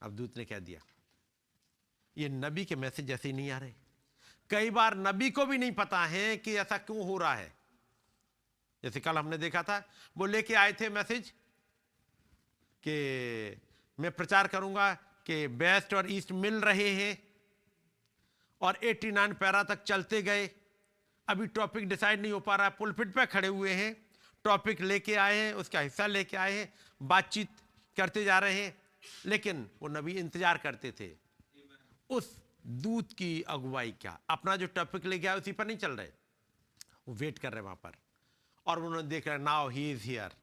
अब दूत ने कह दिया, ये नबी के मैसेज ऐसे ही नहीं आ रहे। कई बार नबी को भी नहीं पता है कि ऐसा क्यों हो रहा है। जैसे कल हमने देखा था, वो लेके आए थे मैसेज कि मैं प्रचार करूंगा कि वेस्ट और ईस्ट मिल रहे हैं, और 89 पैरा तक चलते गए। अभी टॉपिक डिसाइड नहीं हो पा रहा, पुलपिट पे खड़े हुए हैं, टॉपिक लेके आए हैं, उसका हिस्सा लेके आए हैं, बातचीत करते जा रहे हैं, लेकिन वो नबी इंतजार करते थे उस दूत की अगुवाई का। अपना जो टॉपिक लेके आए उसी पर नहीं चल रहे, वो वेट कर रहे वहां पर, और उन्होंने देख रहे नाउ ही इज हियर।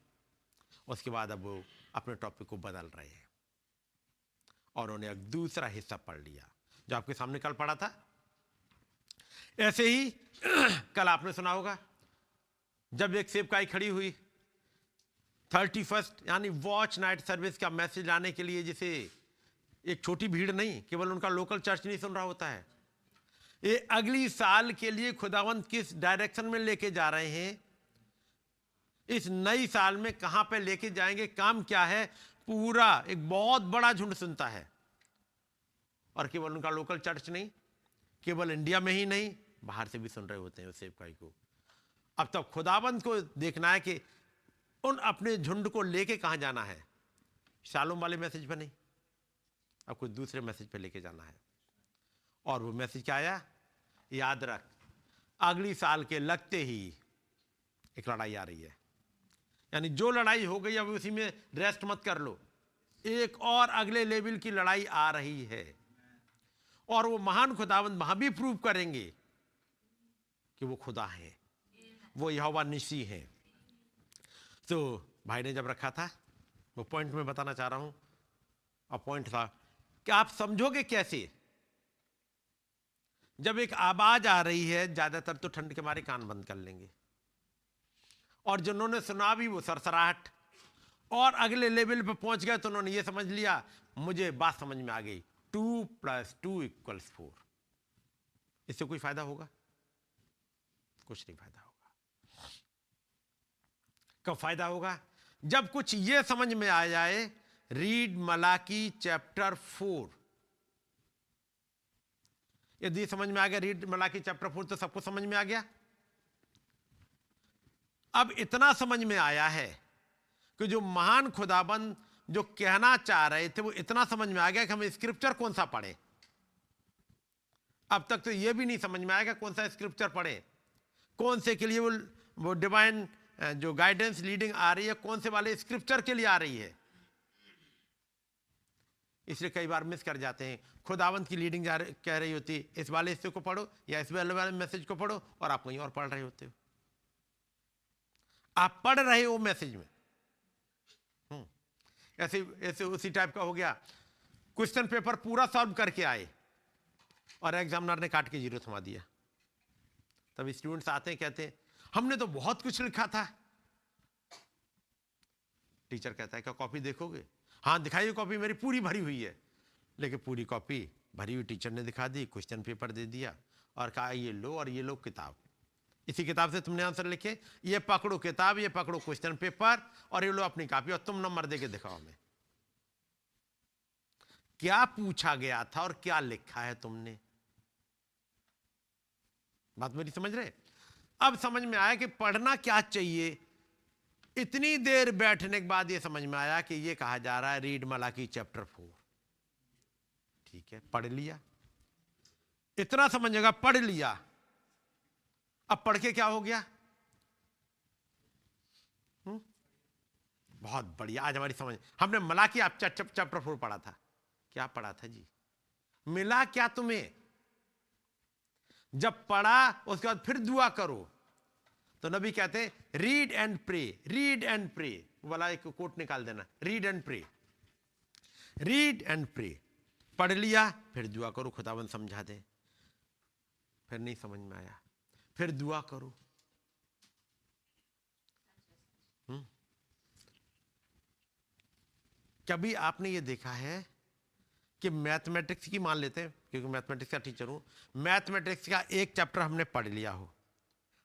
उसके बाद अब वो अपने टॉपिक को बदल रहे हैं और उन्होंने एक दूसरा हिस्सा पढ़ लिया जो आपके सामने कल पढ़ा था। ऐसे ही कल आपने सुना होगा, जब एक सेवकाई खड़ी हुई 31 यानी वॉच नाइट सर्विस का मैसेज लाने के लिए, जिसे एक छोटी भीड़ नहीं, केवल उनका लोकल चर्च नहीं सुन रहा होता है, ये अगली साल के लिए खुदावंत किस डायरेक्शन में लेके जा रहे हैं, इस नई साल में कहां पे लेके जाएंगे, काम क्या है, पूरा एक बहुत बड़ा झुंड सुनता है। और केवल उनका लोकल चर्च नहीं, केवल इंडिया में ही नहीं, बाहर से भी सुन रहे होते हैं उस सेवकाई को। अब तब खुदाबंद को देखना है कि उन अपने झुंड को लेके कहां जाना है। शालोम वाले मैसेज पर नहीं, अब कुछ दूसरे मैसेज पे लेके जाना है। और वो मैसेज क्या आया, याद रख, अगली साल के लगते ही एक लड़ाई आ रही है। यानी जो लड़ाई हो गई अब उसी में रेस्ट मत कर लो, एक और अगले लेवल की लड़ाई आ रही है। और वो महान खुदावंद वहां भी प्रूव करेंगे कि वो खुदा है, वो यहोवा निसी है। तो भाई ने जब रखा था, वो पॉइंट में बताना चाह रहा हूं, और पॉइंट था कि आप समझोगे कैसे जब एक आवाज आ रही है। ज्यादातर तो ठंड के मारे कान बंद कर लेंगे, और जिन्होंने सुना भी वो सरसराहट, और अगले लेवल पे पहुंच गए तो उन्होंने ये समझ लिया, मुझे बात समझ में आ गई, 2 + 2 = 4। इससे कोई फायदा होगा? कुछ नहीं फायदा होगा। कब फायदा होगा? जब कुछ ये समझ में आ जाए, रीड मलाकी चैप्टर 4 यदि समझ में आ गया रीड मलाकी चैप्टर 4 तो सबको समझ में आ गया। अब इतना समझ में आया है कि जो महान खुदाबंद जो कहना चाह रहे थे वो इतना समझ में आ गया कि हम स्क्रिप्चर कौन सा पढ़े। अब तक तो ये भी नहीं समझ में आएगा कौन सा स्क्रिप्चर पढ़े, कौन से के लिए वो डिवाइन जो गाइडेंस लीडिंग आ रही है कौन से वाले स्क्रिप्चर के लिए आ रही है। इसलिए कई बार मिस कर जाते हैं। खुदावंत की लीडिंग कह रही होती इस वाले हिस्से को पढ़ो या इस वाले मैसेज को पढ़ो और आप कहीं और पढ़ रहे होते हो। आप पढ़ रहे हो मैसेज में। ऐसे ऐसे उसी टाइप का हो गया। क्वेश्चन पेपर पूरा सॉल्व करके आए और एग्जामिनर ने काट के 0 थमा दिया। तब स्टूडेंट्स आते हैं कहते हैं हमने तो बहुत कुछ लिखा था। टीचर कहता है क्या कॉपी देखोगे? हाँ दिखाइए कॉपी, मेरी पूरी भरी हुई है। लेकिन पूरी कॉपी भरी हुई टीचर ने दिखा दी, क्वेश्चन पेपर दे दिया और कहा ये लो और ये लो किताब, इसी किताब से तुमने आंसर लिखे, ये पकड़ो किताब, ये पकड़ो क्वेश्चन पेपर और ये लो अपनी कॉपी और तुम नंबर दे के दिखाओ हमें क्या पूछा गया था और क्या लिखा है तुमने। बात मेरी समझ रहे? अब समझ में आया कि पढ़ना क्या चाहिए। इतनी देर बैठने के बाद ये समझ में आया कि ये कहा जा रहा है रीड मलाकी चैप्टर 4। ठीक है, पढ़ लिया, इतना समझेगा, पढ़ लिया। अब पढ़ के क्या हो गया? बहुत बढ़िया। आज हमारी समझ, हमने मलाकी आप चैप्टर 4 पढ़ा था। क्या पढ़ा था जी? मिला क्या तुम्हें? जब पढ़ा उसके बाद फिर दुआ करो। तो नबी कहते हैं read and pray, read and pray वाला एक कोट निकाल देना, read and pray, read and pray. पढ़ लिया फिर दुआ करो, खुदावंद समझा दे। फिर नहीं समझ में आया फिर दुआ करो। कभी आपने ये देखा है कि मैथमेटिक्स की मान लेते हैं, क्योंकि मैथमेटिक्स का टीचर हूं, मैथमेटिक्स का एक चैप्टर हमने पढ़ लिया हो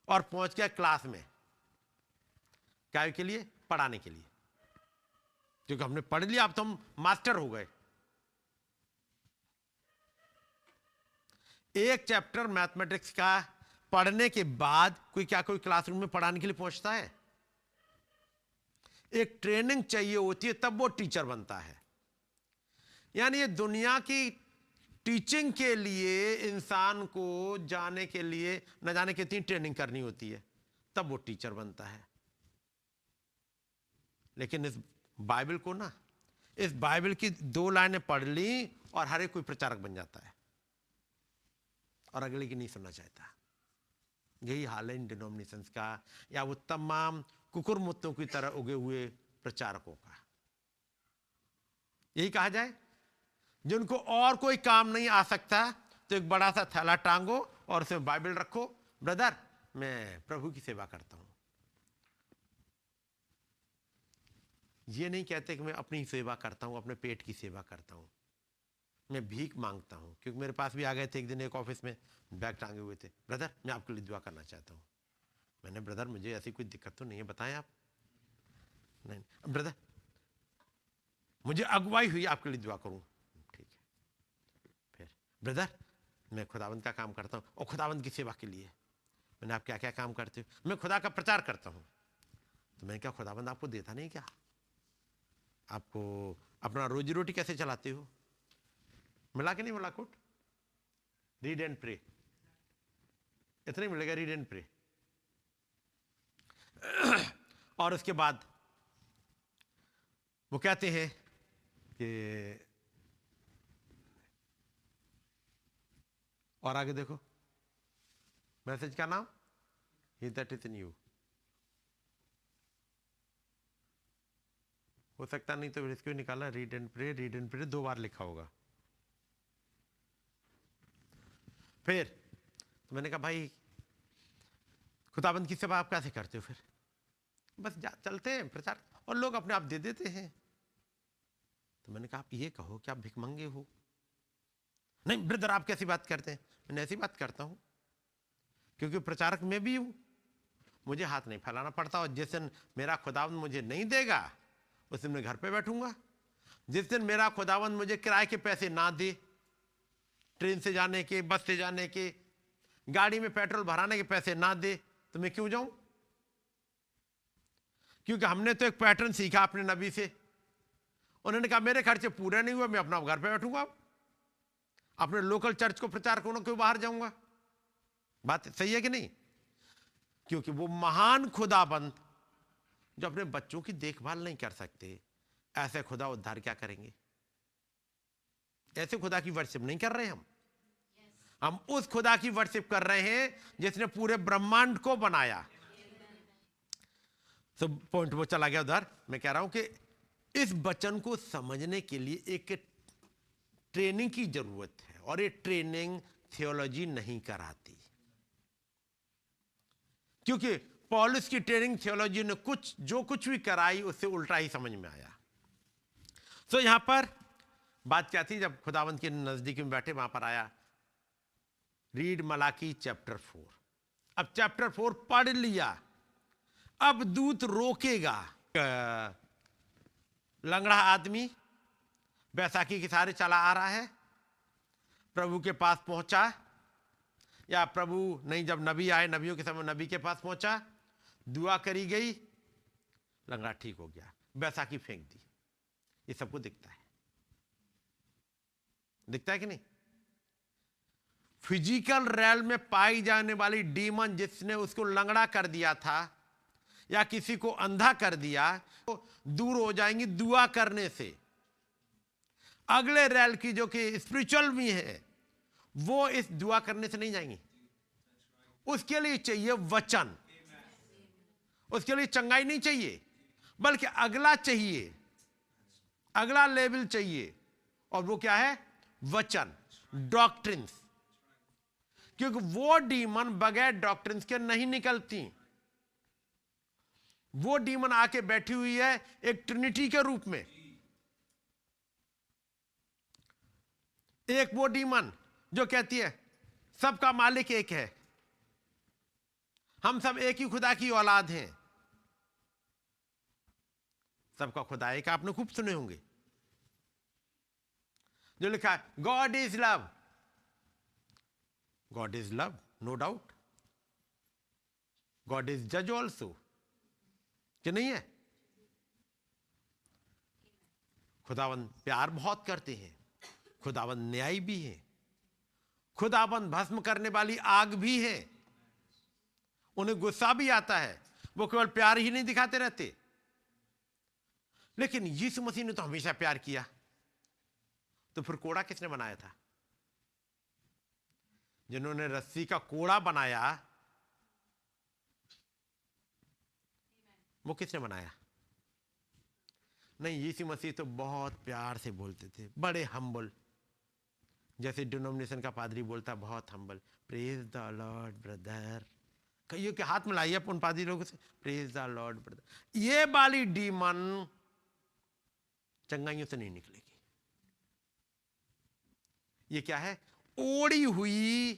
और पहुंच गया क्लास में, क्या के लिए? पढ़ाने के लिए, क्योंकि हमने पढ़ लिया, अब तो हम मास्टर हो गए। एक चैप्टर मैथमेटिक्स का पढ़ने के बाद कोई क्लासरूम में पढ़ाने के लिए पहुंचता है? एक ट्रेनिंग चाहिए होती है, तब वो टीचर बनता है। यानी ये दुनिया की टीचिंग के लिए इंसान को जाने के लिए न जाने कितनी ट्रेनिंग करनी होती है, तब वो टीचर बनता है। लेकिन इस बाइबल को ना, इस बाइबल की 2 लाइनें पढ़ ली और हर एक कोई प्रचारक बन जाता है और अगले की नहीं सुनना चाहता। यही हाल है इन डिनोमिनेशंस का, या वो तमाम कुकुरमुत्तों की तरह उगे हुए प्रचारकों का। यही कहा जाए जिनको और कोई काम नहीं आ सकता तो एक बड़ा सा थैला टांगो और उसमें बाइबल रखो, ब्रदर मैं प्रभु की सेवा करता हूं। ये नहीं कहते कि मैं अपनी सेवा करता हूं, अपने पेट की सेवा करता हूं, मैं भीख मांगता हूं। क्योंकि मेरे पास भी आ गए थे एक दिन, एक ऑफिस में बैग टांगे हुए थे, ब्रदर मैं आपके लिए दुआ करना चाहता हूं। मैंने, ब्रदर मुझे ऐसी कोई दिक्कत तो नहीं है, बताएं आप। नहीं ब्रदर मुझे अगुवाई हुई, आपके लिए दुआ करूं। ठीक है। फिर ब्रदर मैं खुदावंद का काम करता हूं और खुदावंद की सेवा के लिए। मैंने, आप क्या क्या काम करते हो? मैं खुदा का प्रचार करता हूं। तो मैंने क्या खुदावंद आपको देता नहीं क्या? आपको अपना रोजी रोटी कैसे चलाते हो? मिला कि नहीं मिला कोट? रीड एंड प्रे, इतना ही मिलेगा, रीड एंड प्रे। और उसके बाद वो कहते हैं कि और आगे देखो, मैसेज का नाम ही दैट इज इन यू। हो सकता नहीं तो इसको निकाला, read and pray, read and pray 2 बार लिखा होगा। फिर तो मैंने कहा भाई खुदाबंद की सेवा आप कैसे करते हो? फिर बस चलते हैं प्रचार और लोग अपने आप दे देते हैं। तो मैंने कहा आप ये कहो कि आप भिखमंगे हो। नहीं ब्रदर आप कैसी बात करते हैं? मैंने ऐसी बात करता हूं क्योंकि प्रचारक मैं भी हूं, मुझे हाथ नहीं फैलाना पड़ता। और जिस दिन मेरा खुदावंद मुझे नहीं देगा उस दिन मैं घर पे बैठूंगा। जिस दिन मेरा खुदावंद मुझे किराए के पैसे ना दे, ट्रेन से जाने के, बस से जाने के, गाड़ी में पेट्रोल भराने के पैसे ना दे तो मैं क्यों जाऊं? क्योंकि हमने तो एक पैटर्न सीखा अपने नबी से। उन्होंने कहा मेरे खर्चे पूरे नहीं हुए, मैं अपना घर पे बैठूंगा, अपने लोकल चर्च को प्रचार करूंगा, क्यों बाहर जाऊंगा? बात सही है कि नहीं? क्योंकि वो महान खुदाबंद जो अपने बच्चों की देखभाल नहीं कर सकते, ऐसे खुदा उद्धार क्या करेंगे? ऐसे खुदा की वर्शिप नहीं कर रहे हम उस खुदा की वर्शिप कर रहे हैं जिसने पूरे ब्रह्मांड को बनाया। तो पॉइंट वो चला गया उधर। मैं कह रहा हूं कि इस वचन को समझने के लिए एक ट्रेनिंग की जरूरत है, और ये ट्रेनिंग थियोलॉजी नहीं कराती, क्योंकि पौलुस की ट्रेनिंग थियोलॉजी ने जो कुछ भी कराई उससे उल्टा ही समझ में आया। तो यहां पर बात क्या थी? जब खुदावंत के नजदीक में बैठे, वहां पर आया, रीड मलाकी चैप्टर 4। अब चैप्टर 4 पढ़ लिया, अब दूत रोकेगा। लंगड़ा आदमी बैसाखी के सहारे चला आ रहा है, प्रभु के पास पहुंचा, या प्रभु नहीं, जब नबी आए, नबियों के समय नबी के पास पहुंचा, दुआ करी गई, लंगड़ा ठीक हो गया, बैसाखी फेंक दी। ये सबको दिखता है, दिखता है कि नहीं? फिजिकल रेल में पाई जाने वाली डीमन जिसने उसको लंगड़ा कर दिया था या किसी को अंधा कर दिया, तो दूर हो जाएंगी दुआ करने से। अगले रेल की जो कि स्पिरिचुअल भी है, वो इस दुआ करने से नहीं जाएंगी। उसके लिए चाहिए वचन, उसके लिए चंगाई नहीं चाहिए, बल्कि अगला चाहिए, अगला लेवल चाहिए, और वो क्या है? वचन, डॉक्ट्रिन्स। क्योंकि वो डीमन बगैर डॉक्ट्रिन्स के नहीं निकलती। वो डीमन आके बैठी हुई है एक ट्रिनिटी के रूप में। एक वो डीमन जो कहती है सबका मालिक एक है, हम सब एक ही खुदा की औलाद हैं। सबका खुदा एक, आपने खूब सुने होंगे जो लिखा है God is love. God is love, no doubt. God is जज ऑल्सो, कि नहीं है? खुदावन प्यार बहुत करते हैं, खुदावन न्यायी भी है, खुदावन भस्म करने वाली आग भी है। उन्हें गुस्सा भी आता है, वो केवल प्यार ही नहीं दिखाते रहते। लेकिन यीशु मसीह ने तो हमेशा प्यार किया, तो फिर कोड़ा किसने बनाया था? जिन्होंने रस्सी का कोड़ा बनाया, वो किसने बनाया? नहीं, यीशु मसीह तो बहुत प्यार से बोलते थे, बड़े हम्बल, जैसे डिनोमिनेशन का पादरी बोलता, बहुत humble, praise the lord brother. कईयों के हाथ में लाइए उन पादरी लोगों से, प्रेज द लॉर्ड ब्रदर। ये वाली डीमन चंगाइयों से नहीं निकलेगी। ये क्या है? ओढ़ी हुई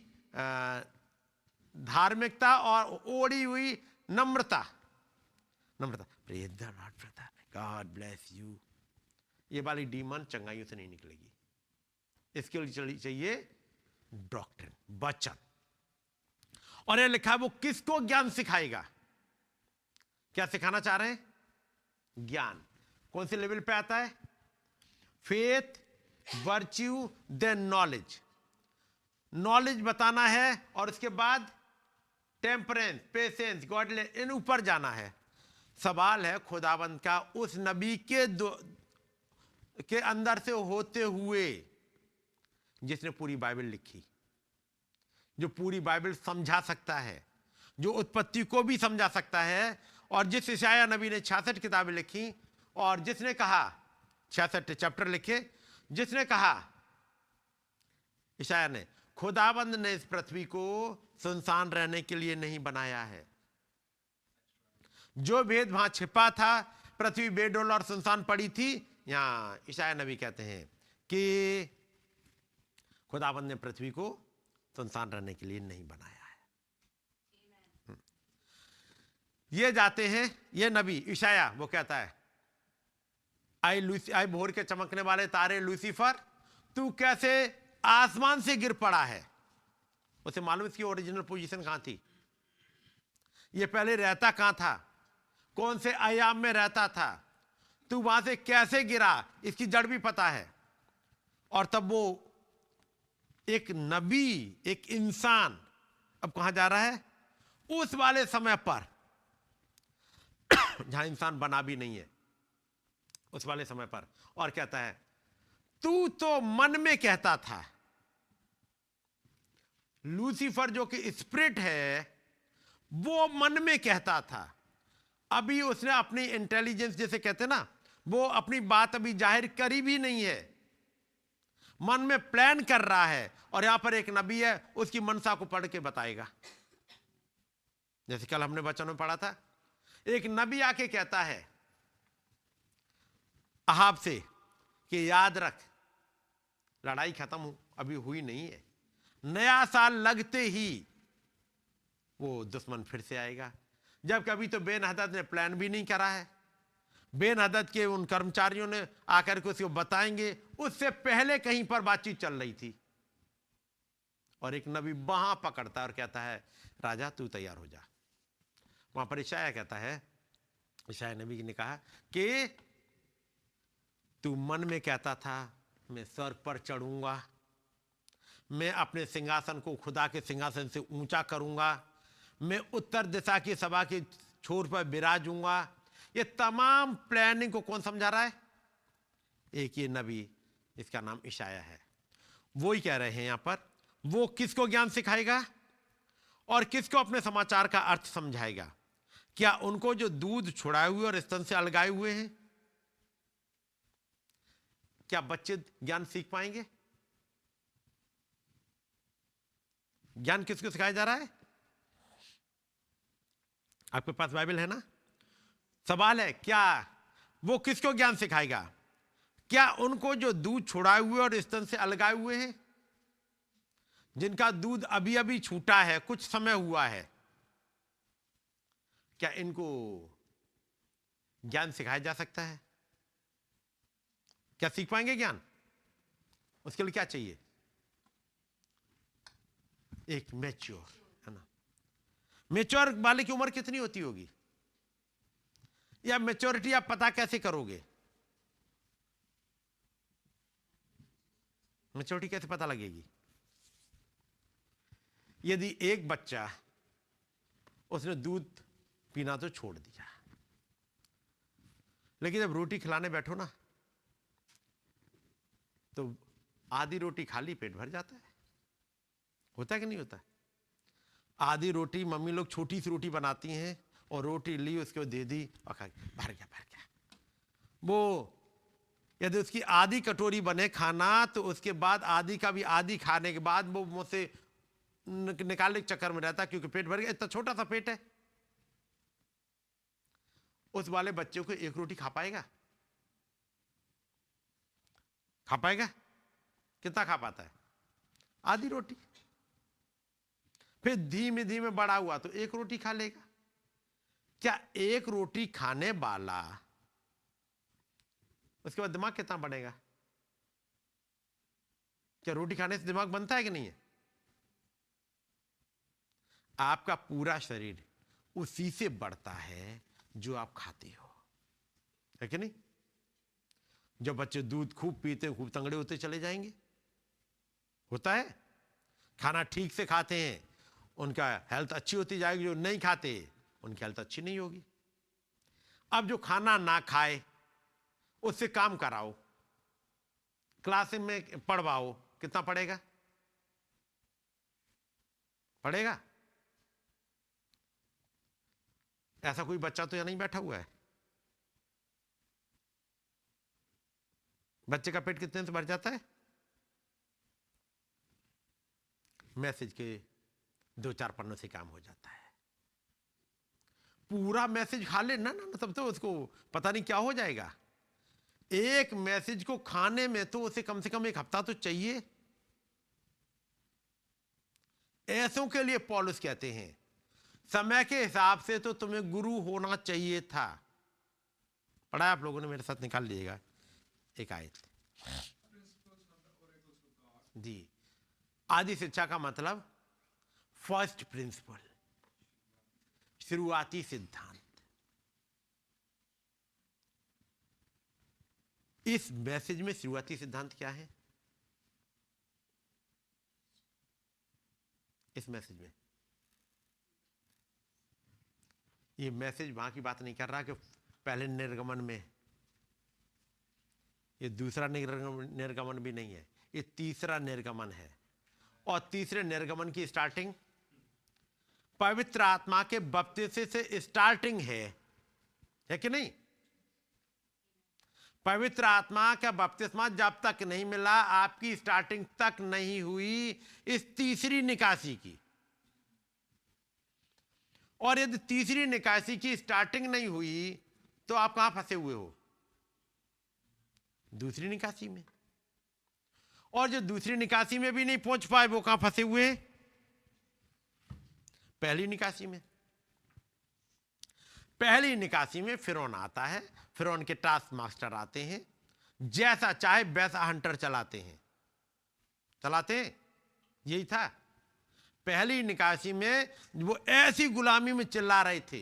धार्मिकता और ओढ़ी हुई नम्रता। नम्रता, praise the lord brother, God bless you. ये वाली डीमन चंगाइयों से नहीं निकलेगी। इसके लिए चाहिए डॉक्ट्रिन, वचन। और ये लिखा है वो किसको ज्ञान सिखाएगा? क्या सिखाना चाह रहे हैं? ज्ञान। कौन से लेवल पे आता है? Faith, virtue, then knowledge. Knowledge बताना है, और उसके बाद टेम्परेंस, पेशेंस, गॉडली, इन ऊपर जाना है। सवाल है खुदावंत का उस नबी के अंदर से होते हुए जिसने पूरी बाइबल लिखी, जो पूरी बाइबल समझा सकता है, जो उत्पत्ति को भी समझा सकता है, और जिस यशायाह नबी ने 66 किताबें लिखी, और जिसने कहा 66 चैप्टर लिखे, जिसने कहा यशायाह ने, खुदाबंद ने इस पृथ्वी को सुनसान रहने के लिए नहीं बनाया है। जो भेद वहां छिपा था, पृथ्वी बेडोल और सुनसान पड़ी थी, यहां यशायाह नबी कहते हैं कि खुदाबंद ने पृथ्वी को सुनसान रहने के लिए नहीं बनाया है। ये जाते हैं, ये नबी यशायाह वो कहता है, आई भोर के चमकने वाले तारे लूसीफर, तू कैसे आसमान से गिर पड़ा है। उसे मालूम इसकी ओरिजिनल पोजीशन कहां थी, ये पहले रहता कहां था, कौन से आयाम में रहता था, तू वहां से कैसे गिरा, इसकी जड़ भी पता है। और तब वो एक नबी, एक इंसान अब कहां जा रहा है, उस वाले समय पर जहां इंसान बना भी नहीं है, उस वाले समय पर, और कहता है तू तो मन में कहता था। लूसीफर जो कि स्पिरिट है वो मन में कहता था, अभी उसने अपनी इंटेलिजेंस जैसे कहते ना, वो अपनी बात अभी जाहिर करी भी नहीं है, मन में प्लान कर रहा है। और यहां पर एक नबी है, उसकी मनसा को पढ़ के बताएगा। जैसे कल हमने वचन में पढ़ा था, एक नबी आके कहता है अहाब से कि याद रख, लड़ाई खत्म अभी हुई नहीं है, नया साल लगते ही वो दुश्मन फिर से आएगा। जबकि अभी तो बेन-हदद ने प्लान भी नहीं करा है, बेन-हदद के उन कर्मचारियों ने आकर के उसको बताएंगे, उससे पहले कहीं पर बातचीत चल रही थी। और एक नबी वहां पकड़ता है और कहता है राजा तू तैयार हो जा। वहां पर इशाया कहता है, इशाया नबी ने कहा कि तू मन में कहता था मैं स्वर्ग पर चढ़ूंगा, मैं अपने सिंहासन को खुदा के सिंहासन से ऊंचा करूंगा, मैं उत्तर दिशा की सभा के छोर पर विराजूंगा। ये तमाम प्लानिंग को कौन समझा रहा है, एक ये नबी, इसका नाम इशाया है। वो ही कह रहे हैं यहां पर, वो किसको ज्ञान सिखाएगा और किसको अपने समाचार का अर्थ समझाएगा? क्या उनको जो दूध छुड़ाए हुए और स्तन से अलगाए हुए हैं? क्या बच्चे ज्ञान सीख पाएंगे? ज्ञान किसको सिखाया जा रहा है? आपके पास बाइबल है ना? सवाल है, क्या वो किसको ज्ञान सिखाएगा? क्या उनको जो दूध छुड़ाए हुए और स्तन से अलगाए हुए हैं, जिनका दूध अभी अभी छूटा है, कुछ समय हुआ है, क्या इनको ज्ञान सिखाया जा सकता है? क्या सीख पाएंगे ज्ञान? उसके लिए क्या चाहिए? एक मैच्योर, है ना? मैच्योर वाले की उम्र कितनी होती होगी, या मैच्योरिटी आप पता कैसे करोगे? मैच्योरिटी कैसे पता लगेगी? यदि एक बच्चा, उसने दूध पीना तो छोड़ दिया, लेकिन जब रोटी खिलाने बैठो ना, तो आधी रोटी खाली पेट भर जाता है। होता है कि नहीं होता? आधी रोटी मम्मी लोग छोटी सी रोटी बनाती हैं और रोटी ली, उसको दे दी और खा, भर गया। वो यदि उसकी आधी कटोरी बने खाना, तो उसके बाद आधी का भी आधी खाने के बाद वो मुझसे निकालने के चक्कर में रहता, क्योंकि पेट भर गया, इतना छोटा सा पेट है। उस वाले बच्चे को एक रोटी खा पाएगा? खा पाएगा? कितना खा पाता है? आधी रोटी। फिर धीमे धीमे बड़ा हुआ तो एक रोटी खा लेगा। क्या एक रोटी खाने वाला, उसके बाद दिमाग कितना बनेगा? क्या रोटी खाने से दिमाग बनता है कि नहीं है? आपका पूरा शरीर उसी से बढ़ता है जो आप खाते हो, है कि नहीं? जब बच्चे दूध खूब पीते, खूब तंगड़े होते चले जाएंगे। होता है? खाना ठीक से खाते हैं, उनका हेल्थ अच्छी होती जाएगी। जो नहीं खाते, उनकी हेल्थ अच्छी नहीं होगी। अब जो खाना ना खाए, उससे काम कराओ, क्लास में पढ़वाओ, कितना पड़ेगा? पड़ेगा? ऐसा कोई बच्चा तो यहाँ नहीं बैठा हुआ है। बच्चे का पेट कितने से भर जाता है? मैसेज के 2-4 पन्नों से काम हो जाता है। पूरा मैसेज खा ले ना तब तो उसको पता नहीं क्या हो जाएगा। एक मैसेज को खाने में तो उसे कम से कम 1 हफ्ता तो चाहिए। ऐसों के लिए पौलुस कहते हैं, समय के हिसाब से तो तुम्हें गुरु होना चाहिए था। पढ़ा आप लोगों ने, मेरे साथ निकाल लीजिएगा एक आयत जी। आदि शिक्षा का मतलब फर्स्ट प्रिंसिपल, शुरुआती सिद्धांत। इस मैसेज में शुरुआती सिद्धांत क्या है? इस मैसेज में ये मैसेज वहां की बात नहीं कर रहा कि पहले निर्गमन में, ये दूसरा निर्गमन भी नहीं है, ये तीसरा निर्गमन है। और तीसरे निर्गमन की स्टार्टिंग पवित्र आत्मा के बपतिस्मे से स्टार्टिंग है कि नहीं? पवित्र आत्मा का बपतिस्मा जब तक नहीं मिला, आपकी स्टार्टिंग तक नहीं हुई इस तीसरी निकासी की। और यदि तीसरी निकासी की स्टार्टिंग नहीं हुई तो आप कहां फंसे हुए हो? दूसरी निकासी में। और जो दूसरी निकासी में भी नहीं पहुंच पाए वो कहां फंसे हुए हैं? पहली निकासी में। पहली निकासी में फिरौन आता है, फिरौन के टास्क मास्टर आते हैं, जैसा चाहे वैसा हंटर चलाते हैं। यही था पहली निकासी में। वो ऐसी गुलामी में चिल्ला रहे थे,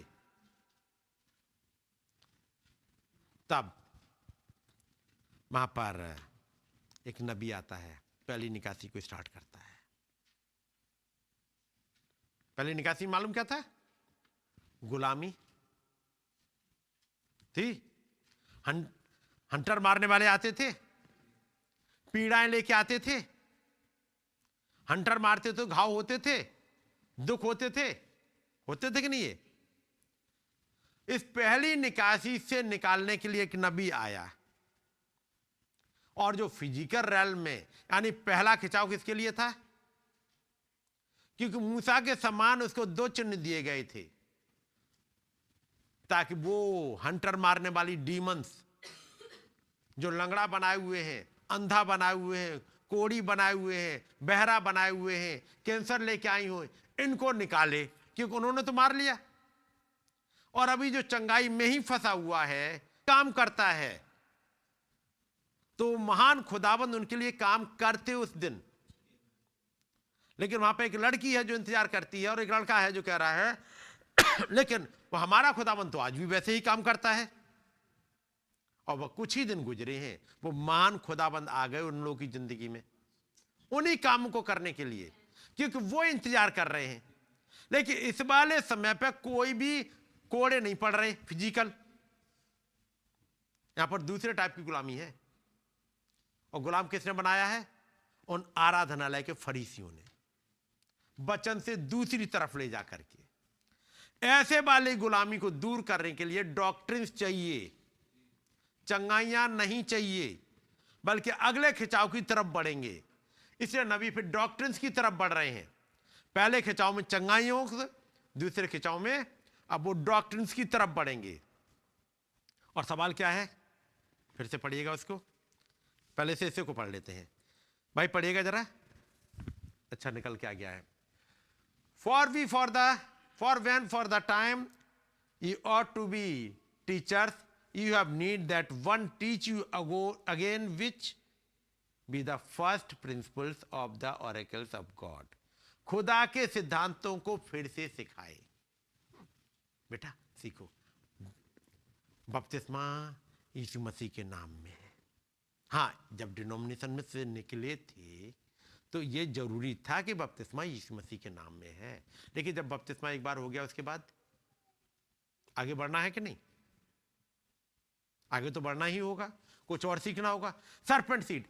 तब वहां पर एक नबी आता है, पहली निकासी को स्टार्ट करता है। पहली निकासी मालूम क्या था? गुलामी थी। हंटर मारने वाले आते थे, पीड़ाएं लेके आते थे। हंटर मारते तो घाव होते थे, दुख होते थे कि नहीं? ये इस पहली निकासी से निकालने के लिए एक नबी आया। और जो फिजिकल रेल में, यानी पहला खिंचाव किसके लिए था? क्योंकि मूसा के समान उसको 2 चिन्ह दिए गए थे, ताकि वो हंटर मारने वाली डीमंस, जो लंगड़ा बनाए हुए हैं, अंधा बनाए हुए हैं, कोड़ी बनाए हुए हैं, बहरा बनाए हुए हैं, कैंसर लेके आई हो, इनको निकाले, क्योंकि उन्होंने तो मार लिया। और अभी जो चंगाई में ही फंसा हुआ है, काम करता है, तो महान खुदाबंद उनके लिए काम करते उस दिन। लेकिन वहां पे एक लड़की है जो इंतजार करती है, और एक लड़का है जो कह रहा है लेकिन वो हमारा खुदाबंद तो आज भी वैसे ही काम करता है। और वह कुछ ही दिन गुजरे हैं, वो महान खुदाबंद आ गए उन लोगों की जिंदगी में, उन्हीं कामों को करने के लिए, क्योंकि वो इंतजार कर रहे हैं। लेकिन इस वाले समय पे कोई भी कोड़े नहीं पड़ रहे फिजिकल। यहां पर दूसरे टाइप की गुलामी है। और गुलाम किसने बनाया है? उन आराधनालय के फरीसियों ने, वचन से दूसरी तरफ ले जाकर के। ऐसे वाले गुलामी को दूर करने के लिए डॉक्ट्रिन्स चाहिए, चंगाइयां नहीं चाहिए, बल्कि अगले खिंचाव की तरफ बढ़ेंगे। इसलिए नबी फिर डॉक्ट्रिन्स की तरफ बढ़ रहे हैं। पहले खिंचाव में चंगाइयों से, दूसरे खिंचाव में अब वो डॉक्ट्रिन्स की तरफ बढ़ेंगे। और सवाल क्या है? फिर से पढ़िएगा उसको, पहले से इसे को पढ़ लेते हैं। भाई पढ़िएगा जरा। अच्छा निकल के आ गया है। For when for the time you ought to be teachers, you have need that one teach you again, which be the first principles of the oracles of God. खुदा के सिद्धांतों को फिर से सिखाए। बेटा सीखो। बपतिस्मा यीशु मसीह के नाम में है। हाँ, जब डिनोमिनेशन में से निकले थे तो ये जरूरी था कि बपतिस्मा यीशु मसीह के नाम में है। लेकिन जब बपतिस्मा एक बार हो गया, उसके बाद आगे बढ़ना है कि नहीं? आगे तो बढ़ना ही होगा, कुछ और सीखना होगा। सर्पेंट सीड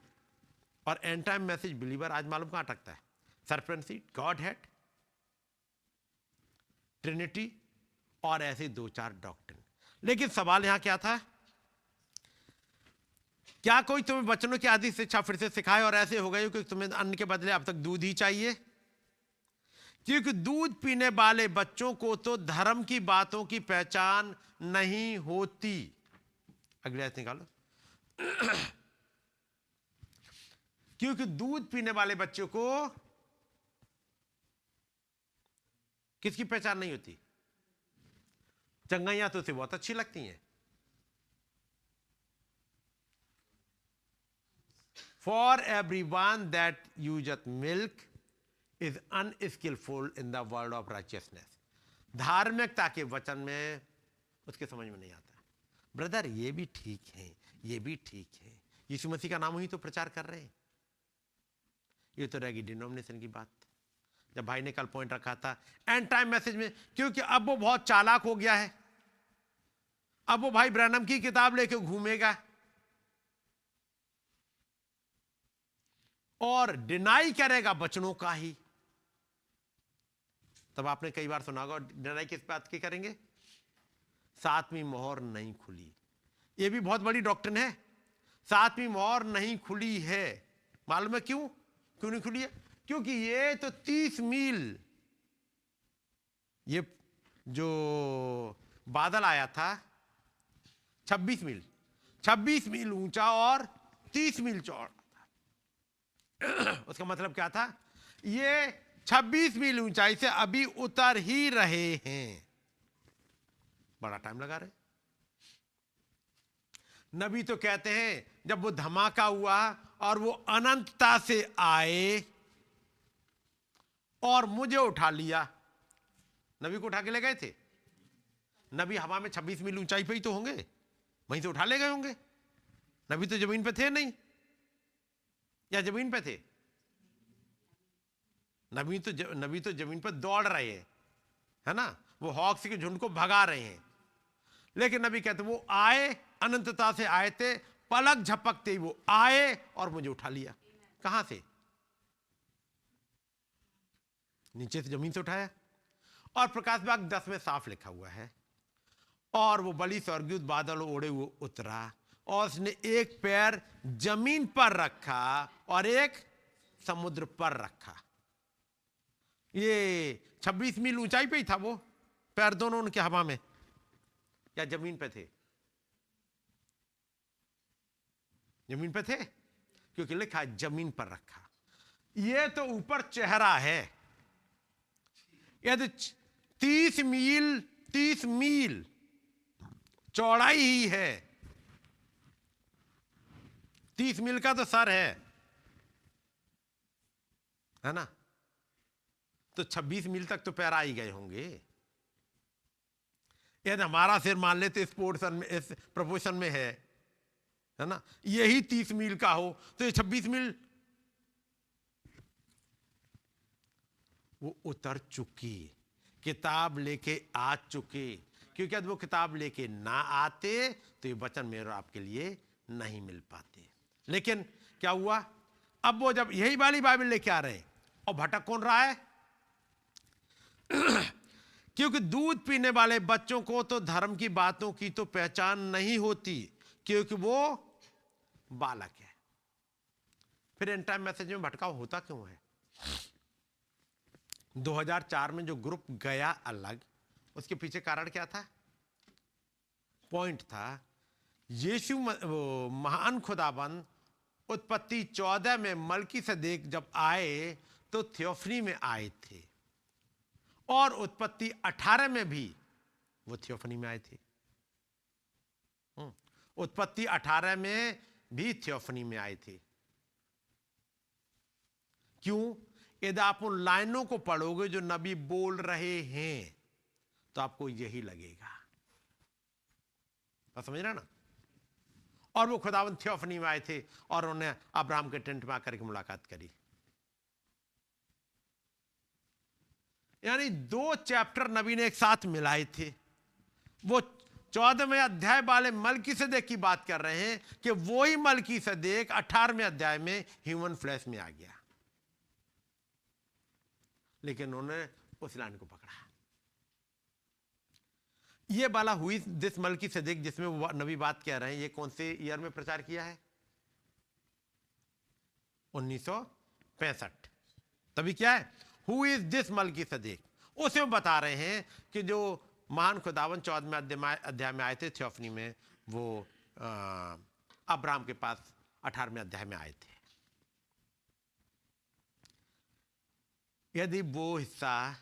और एंड टाइम मैसेज बिलीवर आज मालूम कहां अटकता है? Serpent seed, Godhead, Trinity और ऐसे 2-4 डॉक्ट्रिन। लेकिन सवाल यहां क्या था? क्या कोई तुम्हें वचनों की आदि शिक्षा फिर से सिखाए और ऐसे हो गए कि तुम्हें अन्न के बदले अब तक दूध ही चाहिए? क्योंकि दूध पीने वाले बच्चों को तो धर्म की बातों की पहचान नहीं होती। अगले आयत निकालो। क्योंकि दूध पीने वाले बच्चों को किसकी पहचान नहीं होती? चंगाइयां तो उसे बहुत अच्छी लगती हैं। For everyone that useth milk is unskilful in the word of righteousness. धार्मिकता के वचन में उसके समझ में नहीं आता। ब्रदर ये भी ठीक है, ये भी ठीक है, यीशु मसीह का नाम ही तो प्रचार कर रहे हैं। ये तो रहेगी डिनोमिनेशन की बात। जब भाई ने कल पॉइंट रखा था एंड टाइम मैसेज में, क्योंकि अब वो बहुत चालाक हो गया है, अब वो भाई ब्रैनम की किताब लेके घूमेगा और डिनाई करेगा वचनों का ही। तब आपने कई बार सुना होगा, डिनाई किस बात की करेंगे? सातवीं मोहर नहीं खुली। यह भी बहुत बड़ी डॉक्ट्रिन है। सातवीं मोहर नहीं खुली है। मालूम है क्यों? क्यों नहीं खुली है? क्योंकि ये तो 30 मील, ये जो बादल आया था 26 मील ऊंचा और 30 मील चौड़ा था। उसका मतलब क्या था? ये 26 मील ऊंचाई से अभी उतर ही रहे हैं। बड़ा टाइम लगा रहे। नबी तो कहते हैं जब वो धमाका हुआ और वो अनंतता से आए और मुझे उठा लिया। नबी को उठा के ले गए थे? नबी हवा में 26 मील ऊंचाई पे ही तो होंगे, वहीं से उठा ले गए होंगे। नबी तो जमीन पे थे नहीं, या जमीन पे थे? नबी तो जमीन पर दौड़ रहे हैं, है ना, वो हॉक्स के झुंड को भगा रहे हैं। लेकिन नबी कहते वो आए, अनंतता से आए थे, पलक झपकते ही वो आए और मुझे उठा लिया। कहां से? नीचे से, जमीन से उठाया। और प्रकाश भाग 10 में साफ लिखा हुआ है, और वो बड़ी स्वर्गदूत बादल ओढ़े हुए उतरा और उसने एक पैर जमीन पर रखा और एक समुद्र पर रखा। ये 26 मील ऊंचाई पे ही था वो पैर, दोनों उनके हवा में, या जमीन पे थे? जमीन पे थे, क्योंकि लिखा है जमीन पर रखा। ये तो ऊपर चेहरा है। यदि 30 मील चौड़ाई ही है, 30 मील का तो सर है ना, तो 26 मील तक तो पैर आ ही गए होंगे। यदि हमारा सिर मान लेते इस पोर्शन में, इस प्रोपोर्शन में है ना, यही 30 मील का हो तो ये 26 मील वो उतर चुकी, किताब लेके आ चुके। क्योंकि यदि वो किताब लेके ना आते तो ये वचन मेरे और आपके लिए नहीं मिल पाते। लेकिन क्या हुआ? अब वो जब यही वाली बाइबल लेके आ रहे हैं, और भटक कौन रहा है? क्योंकि दूध पीने वाले बच्चों को तो धर्म की बातों की तो पहचान नहीं होती, क्योंकि वो बालक है। फिर एंड टाइम मैसेज में भटकाव होता क्यों है? 2004 में जो ग्रुप गया अलग, उसके पीछे कारण क्या था? पॉइंट था, यीशु महान खुदाबंद उत्पत्ति 14 में मलकीसदेक जब आए तो थियोफनी में आए थे, और उत्पत्ति 18 में भी वो थियोफनी में आए थे। उत्पत्ति 18 में भी थियोफनी में आए थे। क्यों? यदि आप उन लाइनों को पढ़ोगे जो नबी बोल रहे हैं तो आपको यही लगेगा। आप समझ रहे ना? और वो खुदावंद थियोफनी में आए थे और उन्होंने अब्राहम के टेंट में आकर के मुलाकात करी। यानी 2 चैप्टर नबी ने एक साथ मिलाए थे। वो 14वें अध्याय वाले मलकीसदेक की बात कर रहे हैं कि वही मलकीसदेक 18वें अध्याय में ह्यूमन फ्लैश में आ गया। लेकिन उन्होंने उस लाइन को पकड़ा। ये वाला हुई दिस मलकीसदेक जिसमें वो नबी बात कह रहे हैं, ये कौन से ईयर में प्रचार किया है? 1965। तभी क्या है? Who is this Melchizedek? उसे बता रहे हैं कि जो महान खुदावन 14वें अध्याय में आए थे थियोफनी में, वो अब्राहम के पास 18वें अध्याय में आए थे। यदि वो हिस्सा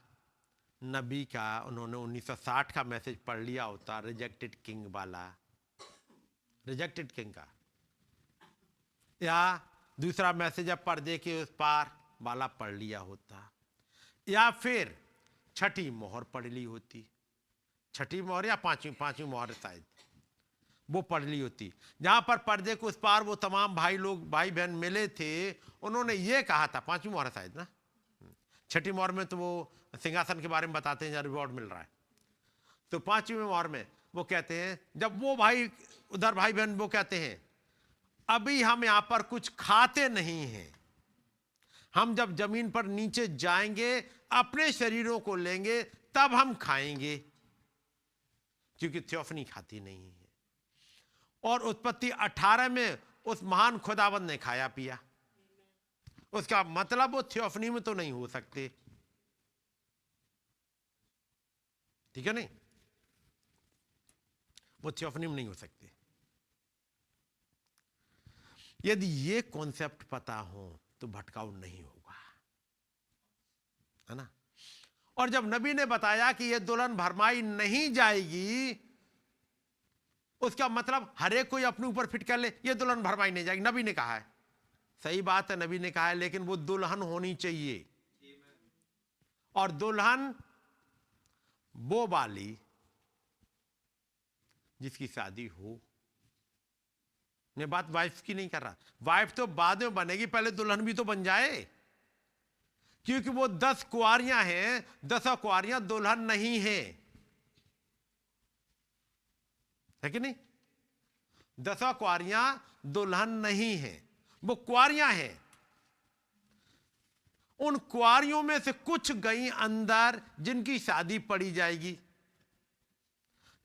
नबी का उन्होंने 1960 का मैसेज पढ़ लिया होता, रिजेक्टेड किंग वाला, रिजेक्टेड किंग का, या दूसरा मैसेज है पर्दे के उस पार वाला पढ़ लिया होता, या फिर छठी मोहर पढ़ ली होती, छठी मोहर या पांचवी मोहर शायद वो पढ़ ली होती, जहां पर पर्दे के उस पार वो तमाम भाई बहन मिले थे। उन्होंने ये कहा था, पांचवी मोहर शायद ना, छठी मोहर में तो वो सिंहासन के बारे में बताते हैं जहाँ रिवॉर्ड मिल रहा है। तो पांचवी मोहर में वो कहते हैं, जब वो उधर भाई बहन वो कहते हैं अभी हम यहां पर कुछ खाते नहीं हैं, हम जब जमीन पर नीचे जाएंगे अपने शरीरों को लेंगे तब हम खाएंगे, क्योंकि थियोफनी खाती नहीं है। और उत्पत्ति 18 में उस महान खुदावंद ने खाया पिया, उसका मतलब वो थियोफनी में तो नहीं हो सकते, ठीक है नहीं, वो थियोफनी में नहीं हो सकते। यदि ये कॉन्सेप्ट पता हो तो भटकाव नहीं होगा, है ना। और जब नबी ने बताया कि ये दुल्हन भरमाई नहीं जाएगी, उसका मतलब हर एक कोई अपने ऊपर फिट कर ले, ये दुल्हन भरमाई नहीं जाएगी, नबी ने कहा है, सही बात है, नबी ने कहा है, लेकिन वो दुल्हन होनी चाहिए। और दुल्हन वो वाली जिसकी शादी हो। मैं बात वाइफ की नहीं कर रहा, वाइफ तो बाद में बनेगी, पहले दुल्हन भी तो बन जाए, क्योंकि वो 10 कुंवारियां हैं, 10 कुंवारियां दुल्हन नहीं है कि नहीं, 10 कुंवारियां दुल्हन नहीं है, वो कुंवारियां हैं। उन कुंवारियों में से कुछ गई अंदर जिनकी शादी पड़ी जाएगी,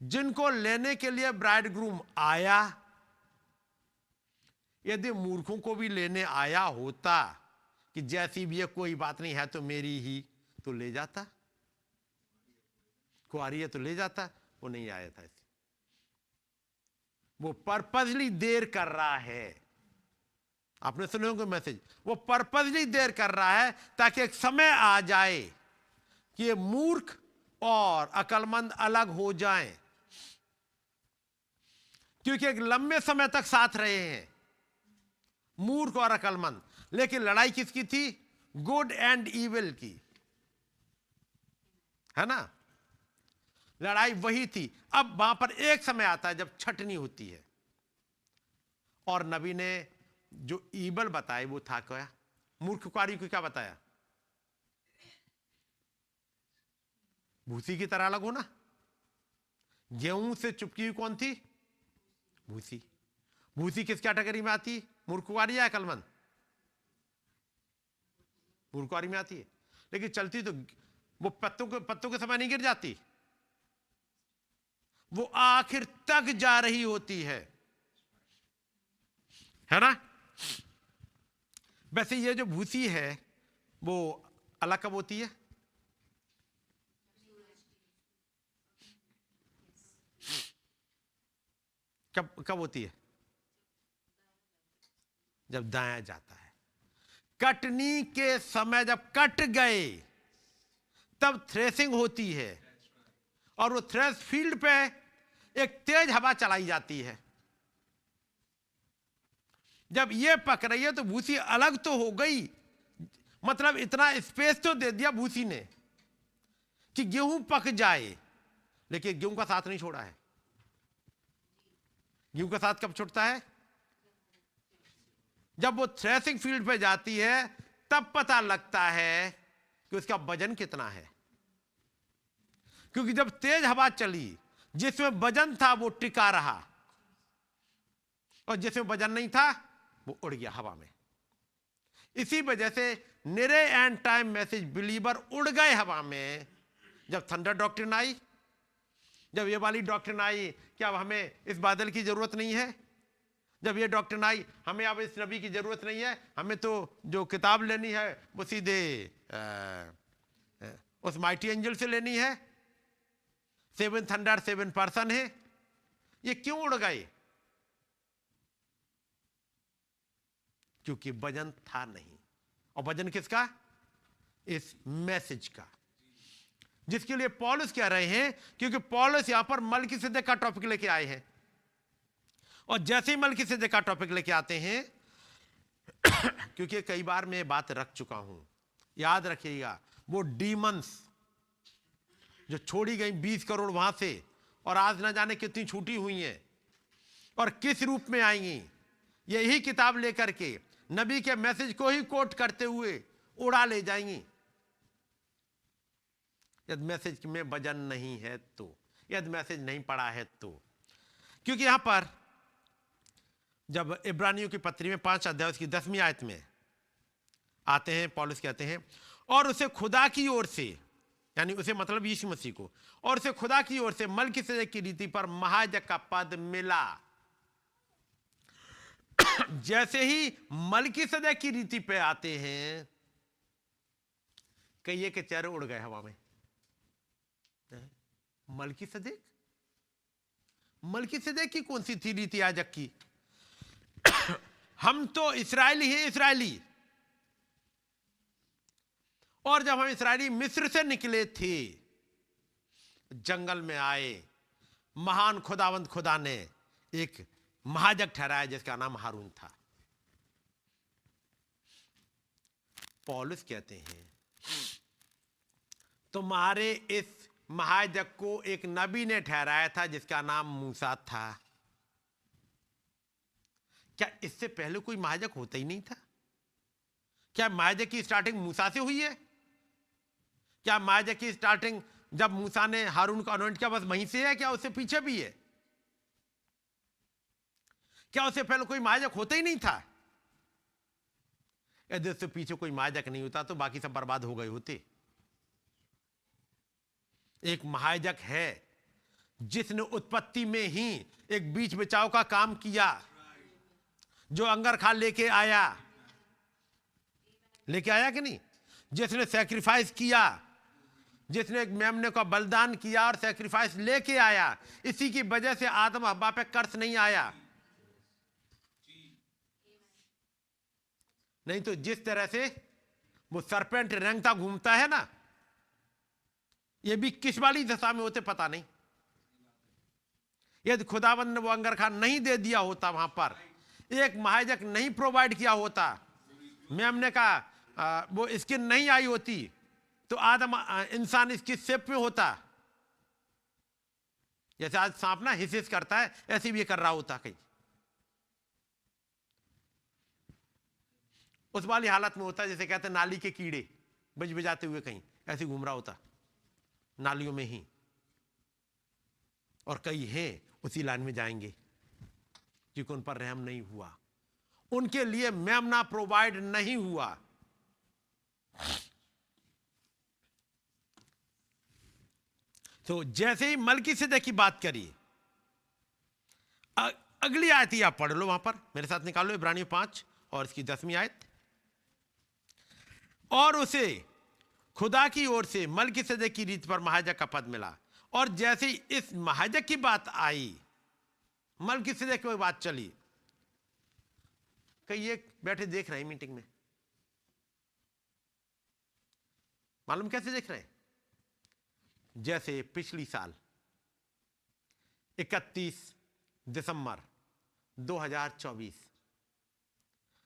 जिनको लेने के लिए ब्राइड ग्रूम आया। यदि मूर्खों को भी लेने आया होता कि जैसी भी है कोई बात नहीं है तो मेरी ही, तो ले जाता, कुंवारी है तो ले जाता, वो नहीं आया था। वो पर्पसली देर कर रहा है, आपने सुने होंगे मैसेज, वो पर्पसली देर कर रहा है ताकि एक समय आ जाए कि ये मूर्ख और अकलमंद अलग हो जाएं, क्योंकि एक लंबे समय तक साथ रहे हैं मूर्ख और अकलमंद, लेकिन लड़ाई किसकी थी? गुड एंड इविल की, है ना, लड़ाई वही थी। अब वहां पर एक समय आता है जब छटनी होती है, और नबी ने जो ईबल बताए वो था क्या? मूर्ख कुंवारी को क्या बताया? भूसी की तरह अलग होना। गेहूं से चुपकी हुई कौन थी? भूसी। भूसी किस कैटेगरी में आती? मूर्ख कुंवारी या अकलमंद? मूर्ख कुंवारी में आती है, लेकिन चलती तो वो पत्तों के समय नहीं गिर जाती, वो आखिर तक जा रही होती है ना। वैसे ये जो भूसी है वो अलग कब होती है? कब होती है? जब दाया जाता है। कटनी के समय जब कट गए तब थ्रेसिंग होती है, और वो थ्रेस फील्ड पे एक तेज हवा चलाई जाती है। जब ये पक रही है तो भूसी अलग तो हो गई, मतलब इतना स्पेस तो दे दिया भूसी ने कि गेहूं पक जाए, लेकिन गेहूं का साथ नहीं छोड़ा है। गेहूं का साथ कब छूटता है? जब वो थ्रेसिंग फील्ड पे जाती है तब पता लगता है कि उसका वजन कितना है, क्योंकि जब तेज हवा चली जिसमें वजन था वो टिका रहा, और जिसमें वजन नहीं था वो उड़ गया हवा में। इसी वजह से निरे एंड टाइम मैसेज बिलीवर उड़ गए हवा में। जब थंडर डॉक्ट्रिन आई, जब ये वाली डॉक्ट्रिन आई कि अब हमें इस बादल की जरूरत नहीं है, जब ये डॉक्ट्रिन आई हमें अब इस नबी की जरूरत नहीं है, हमें तो जो किताब लेनी है वो सीधे उस माइटी एंजल से लेनी है, 7 थंडर 7 पर्सन है, ये क्यों उड़ गए? क्योंकि वजन था नहीं। और वजन किसका? इस मैसेज का, जिसके लिए पौलुस कह रहे हैं, क्योंकि पौलुस यहां पर मलकीसिदक का टॉपिक लेके आए हैं, और जैसे ही मलकीसिदक का टॉपिक लेके आते हैं क्योंकि कई बार मैं बात रख चुका हूं, याद रखिएगा, वो डीमंस जो छोड़ी गई 20 करोड़ वहां से, और आज ना जाने कितनी छूटी हुई हैं और किस रूप में आएंगी, यही किताब लेकर के नबी के मैसेज को ही कोट करते हुए उड़ा ले जाएंगी। यदि मैसेज में वजन नहीं है तो, यदि मैसेज नहीं पढ़ा है तो। क्योंकि यहां पर जब इब्रानियों की पत्री में 5 अध्याय उसकी 10वीं आयत में आते हैं, पौलुस कहते हैं, और उसे खुदा की ओर से, यानी उसे मतलब यीशु मसीह को, और उसे खुदा की ओर से मलकीसेदेक की रीति पर महायाजक का पद मिला। जैसे ही मलकीसेदेक की रीति पे आते हैं, कहिए के चेहरे उड़ गए हवा में। मलकीसेदेक, मलकीसेदेक की कौन सी थी रीति याजक की? हम तो इस्राएली हैं, इस्राएली। और जब हम इस्राएली मिस्र से निकले थे, जंगल में आए, महान खुदावंद खुदा ने एक महायाजक ठहराया जिसका नाम हारून था। पौलुस कहते हैं तुम्हारे इस महायाजक को एक नबी ने ठहराया था जिसका नाम मूसा था। क्या इससे पहले कोई महायाजक होता ही नहीं था? क्या महायाजक की स्टार्टिंग मूसा से हुई है? क्या महायाजक की स्टार्टिंग जब मूसा ने हारून को अनॉइंट किया बस वहीं से है? क्या उससे पीछे भी है? क्या उससे पहले कोई महायाजक होता ही नहीं था? यदि उससे पीछे कोई महायाजक नहीं होता तो बाकी सब बर्बाद हो गए होते। एक महायाजक है जिसने उत्पत्ति में ही एक बीच बचाव का काम किया, जो अंगरखाल लेके आया कि नहीं? जिसने सैक्रिफाइस किया, जिसने एक मेमने का बलिदान किया और सैक्रिफाइस लेके आया। इसी की वजह से आदम हव्वा पे कर्स नहीं आया। नहीं तो जिस तरह से वो सरपेंट रेंगता घूमता है ना, ये भी किस वाली दशा में होते पता नहीं। यदि खुदावंद ने वो अंगरखाल नहीं दे दिया होता, वहां पर एक महायाजक नहीं प्रोवाइड किया होता, मेमने का वो स्किन नहीं आई होती, तो आदम इंसान इसकी शेप में होता। जैसे आज सांप ना हिस हिस करता है, ऐसे भी कर रहा होता कहीं, उस वाली हालत में होता, जैसे कहते हैं नाली के कीड़े बज बजाते हुए कहीं ऐसे घूम रहा होता नालियों में ही। और कई हैं उसी लाइन में जाएंगे क्योंकि उन पर रहम नहीं हुआ, उनके लिए मेमना प्रोवाइड नहीं हुआ। तो जैसे ही मलकीसेदेक की बात करी, अगली आयत ही आप पढ़ लो, वहां पर मेरे साथ निकालो, इब्रानियों 5 और इसकी 10वीं आयत। और उसे खुदा की ओर से मलकीसेदेक की रीत पर महायाजक का पद मिला। और जैसे ही इस महायाजक की बात आई, मलकीसेदेक की बात चली, कई एक बैठे देख रहे हैं मीटिंग में, मालूम कैसे देख रहे हैं? जैसे पिछली साल 31 दिसंबर 2024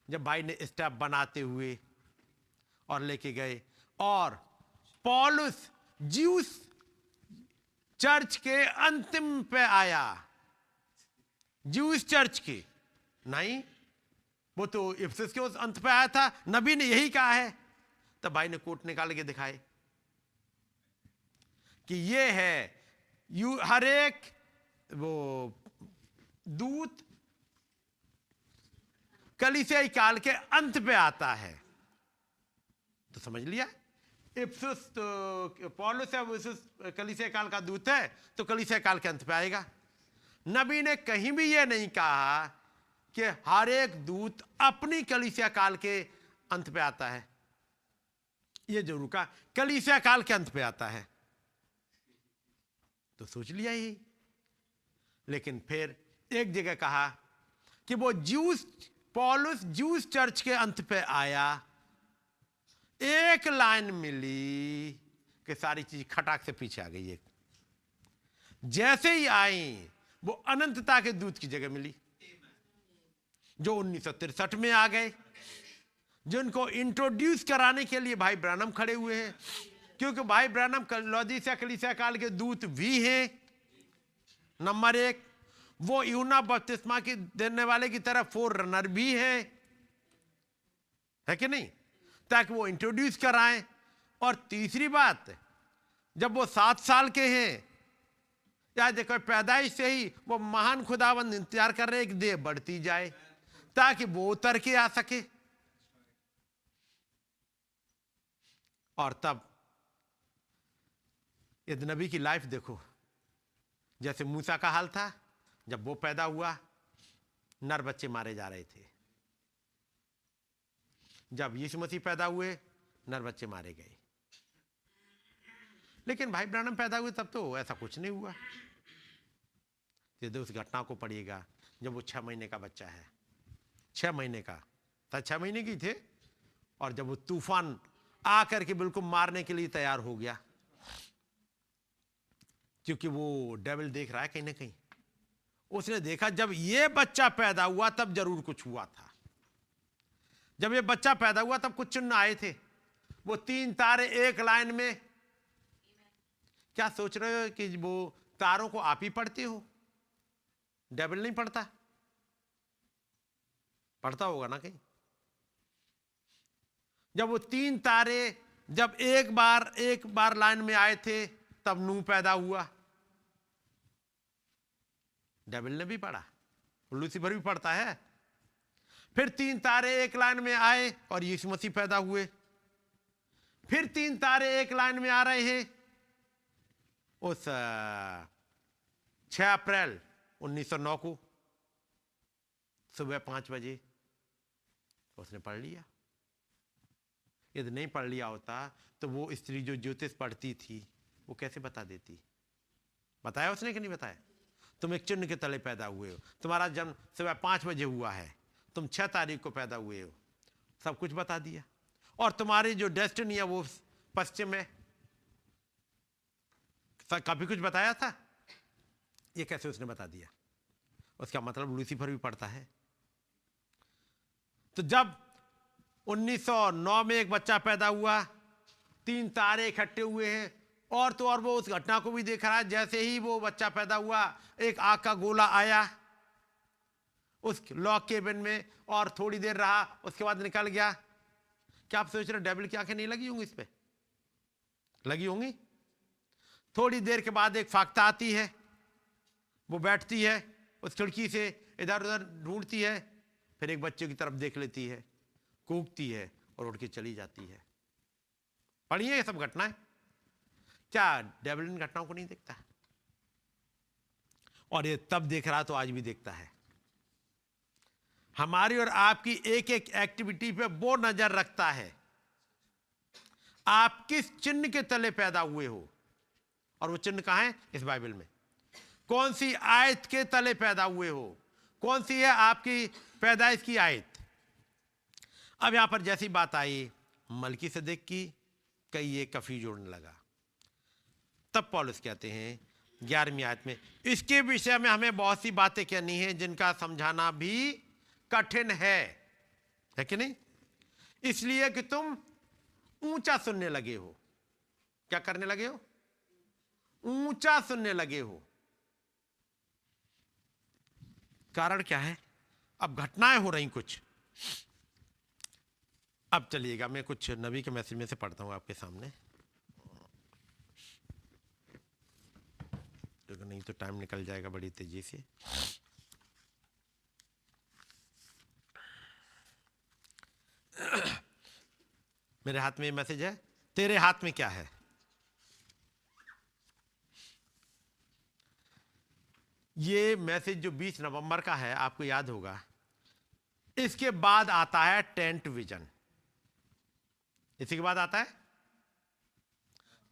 जब भाई ने स्टेप बनाते हुए और लेके गए, और पौलुस ज्यूस चर्च के अंतिम पे आया। ज्यूस चर्च के नहीं, वो तो इफिसस के उस अंत पे आया था, नबी ने यही कहा है। तब भाई ने कोट निकाल के दिखाए कि ये है हर एक वो दूत कलीसियाई काल के अंत पे आता है। तो समझ लिया, इफिसस तो पौलुस है, वो कलीसिया काल का दूत है, तो कलीसिया काल के अंत पे आएगा। नबी ने कहीं भी ये नहीं कहा कि हर एक दूत अपनी कलीसिया काल के अंत पे आता है। ये जरूर कहा कलीसिया काल के अंत पे आता है, तो सोच लिया ही। लेकिन फिर एक जगह कहा कि वो पौलुस ज्यूस चर्च के अंत पे आया, एक लाइन मिली कि सारी चीज खटाक से पीछे आ गई। एक जैसे ही आई, वो अनंतता के दूत की जगह मिली, जो 1963 में आ गए, जिनको इंट्रोड्यूस कराने के लिए भाई ब्रानम खड़े हुए हैं, क्योंकि भाई ब्रानम लौदीसिया कलीसिया काल के दूत भी हैं। नंबर 1, वो यूहन्ना बपतिस्मा की देने वाले की तरफ फोर रनर भी है कि नहीं, ताकि वो इंट्रोड्यूस कराएं। और तीसरी बात, जब वो 7 साल के हैं, या देखो पैदाइश से ही वो महान खुदावंद इंतजार कर रहे हैं कि देह बढ़ती जाए ताकि वो उतर के आ सके। और तब यदि नबी की लाइफ देखो, जैसे मूसा का हाल था, जब वो पैदा हुआ नर बच्चे मारे जा रहे थे। जब यीशु मसीह पैदा हुए नर बच्चे मारे गए। लेकिन भाई ब्रानम पैदा हुए तब तो ऐसा कुछ नहीं हुआ। यदि उस घटना को पढ़िएगा, जब वो 6 महीने का बच्चा है, 6 महीने का था, 6 महीने की थे, और जब वो तूफान आकर के बिल्कुल मारने के लिए तैयार हो गया, क्योंकि वो डेविल देख रहा है कहीं ना कहीं। उसने देखा जब ये बच्चा पैदा हुआ तब जरूर कुछ हुआ था। जब ये बच्चा पैदा हुआ तब कुछ चिन्ह आए थे। वो 3 तारे एक लाइन में। क्या सोच रहे हो कि वो तारों को आप ही पढ़ते हो? डेविल नहीं पढ़ता, पढ़ता होगा ना कहीं। जब वो 3 तारे जब एक बार लाइन में आए थे तब नूह पैदा हुआ। डेविल ने भी पढ़ा, लूसीफर भी पढ़ता है। फिर 3 तारे एक लाइन में आए और यीशु मसीह पैदा हुए। फिर 3 तारे एक लाइन में आ रहे हैं उस 6 अप्रैल 1909 को सुबह 5 बजे। उसने पढ़ लिया। यदि नहीं पढ़ लिया होता तो वो स्त्री जो ज्योतिष पढ़ती थी वो कैसे बता देती? बताया उसने कि नहीं बताया? तुम एक चिन्ह के तले पैदा हुए हो, तुम्हारा जन्म सुबह 5 बजे हुआ है, तुम 6 तारीख को पैदा हुए हो, सब कुछ बता दिया। और तुम्हारी जो डेस्टिनी है वो पश्चिम है, कभी कुछ बताया था? ये कैसे उसने बता दिया? उसका मतलब लूसीफर भी पढ़ता है। तो जब 1909 में एक बच्चा पैदा हुआ, 3 तारे इकट्ठे हुए हैं, और तो और वो उस घटना को भी देख रहा है। जैसे ही वो बच्चा पैदा हुआ एक आग का गोला आया उस लॉक केबिन में और थोड़ी देर रहा, उसके बाद निकल गया। क्या आप सोच रहे डेविल की आंखें नहीं लगी होंगी? इस पे लगी होंगी। थोड़ी देर के बाद एक फाख्ता आती है, वो बैठती है उस खिड़की से, इधर उधर ढूंढती है, फिर एक बच्चे की तरफ देख लेती है, कूकती है और उठ के चली जाती है। पढ़िए ये सब घटनाएं। क्या डेविल इन घटनाओं को नहीं देखता? और ये तब देख रहा तो आज भी देखता है। हमारी और आपकी एक एक एक्टिविटी पे वो नजर रखता है। आप किस चिन्ह के तले पैदा हुए हो, और वो चिन्ह कहां है? इस बाइबल में। कौन सी आयत के तले पैदा हुए हो? कौन सी है आपकी पैदाइश की आयत? अब यहां पर जैसी बात आई मलकीसेदेक की, कई ये कफी जोड़ने लगा। तब पौलुस कहते हैं 11वीं आयत में, इसके विषय में हमें बहुत सी बातें कहनी है जिनका समझाना भी कठिन है कि नहीं? इसलिए कि तुम ऊंचा सुनने लगे हो। क्या करने लगे हो? ऊंचा सुनने लगे हो। कारण क्या है? अब घटनाएं हो रही कुछ। अब चलिएगा, मैं कुछ नबी के मैसेज में से पढ़ता हूं आपके सामने, क्योंकि नहीं तो टाइम निकल जाएगा बड़ी तेजी से। मेरे हाथ में ये मैसेज है, तेरे हाथ में क्या है? ये मैसेज जो 20 नवंबर का है, आपको याद होगा, इसके बाद आता है टेंट विजन। इसी के बाद आता है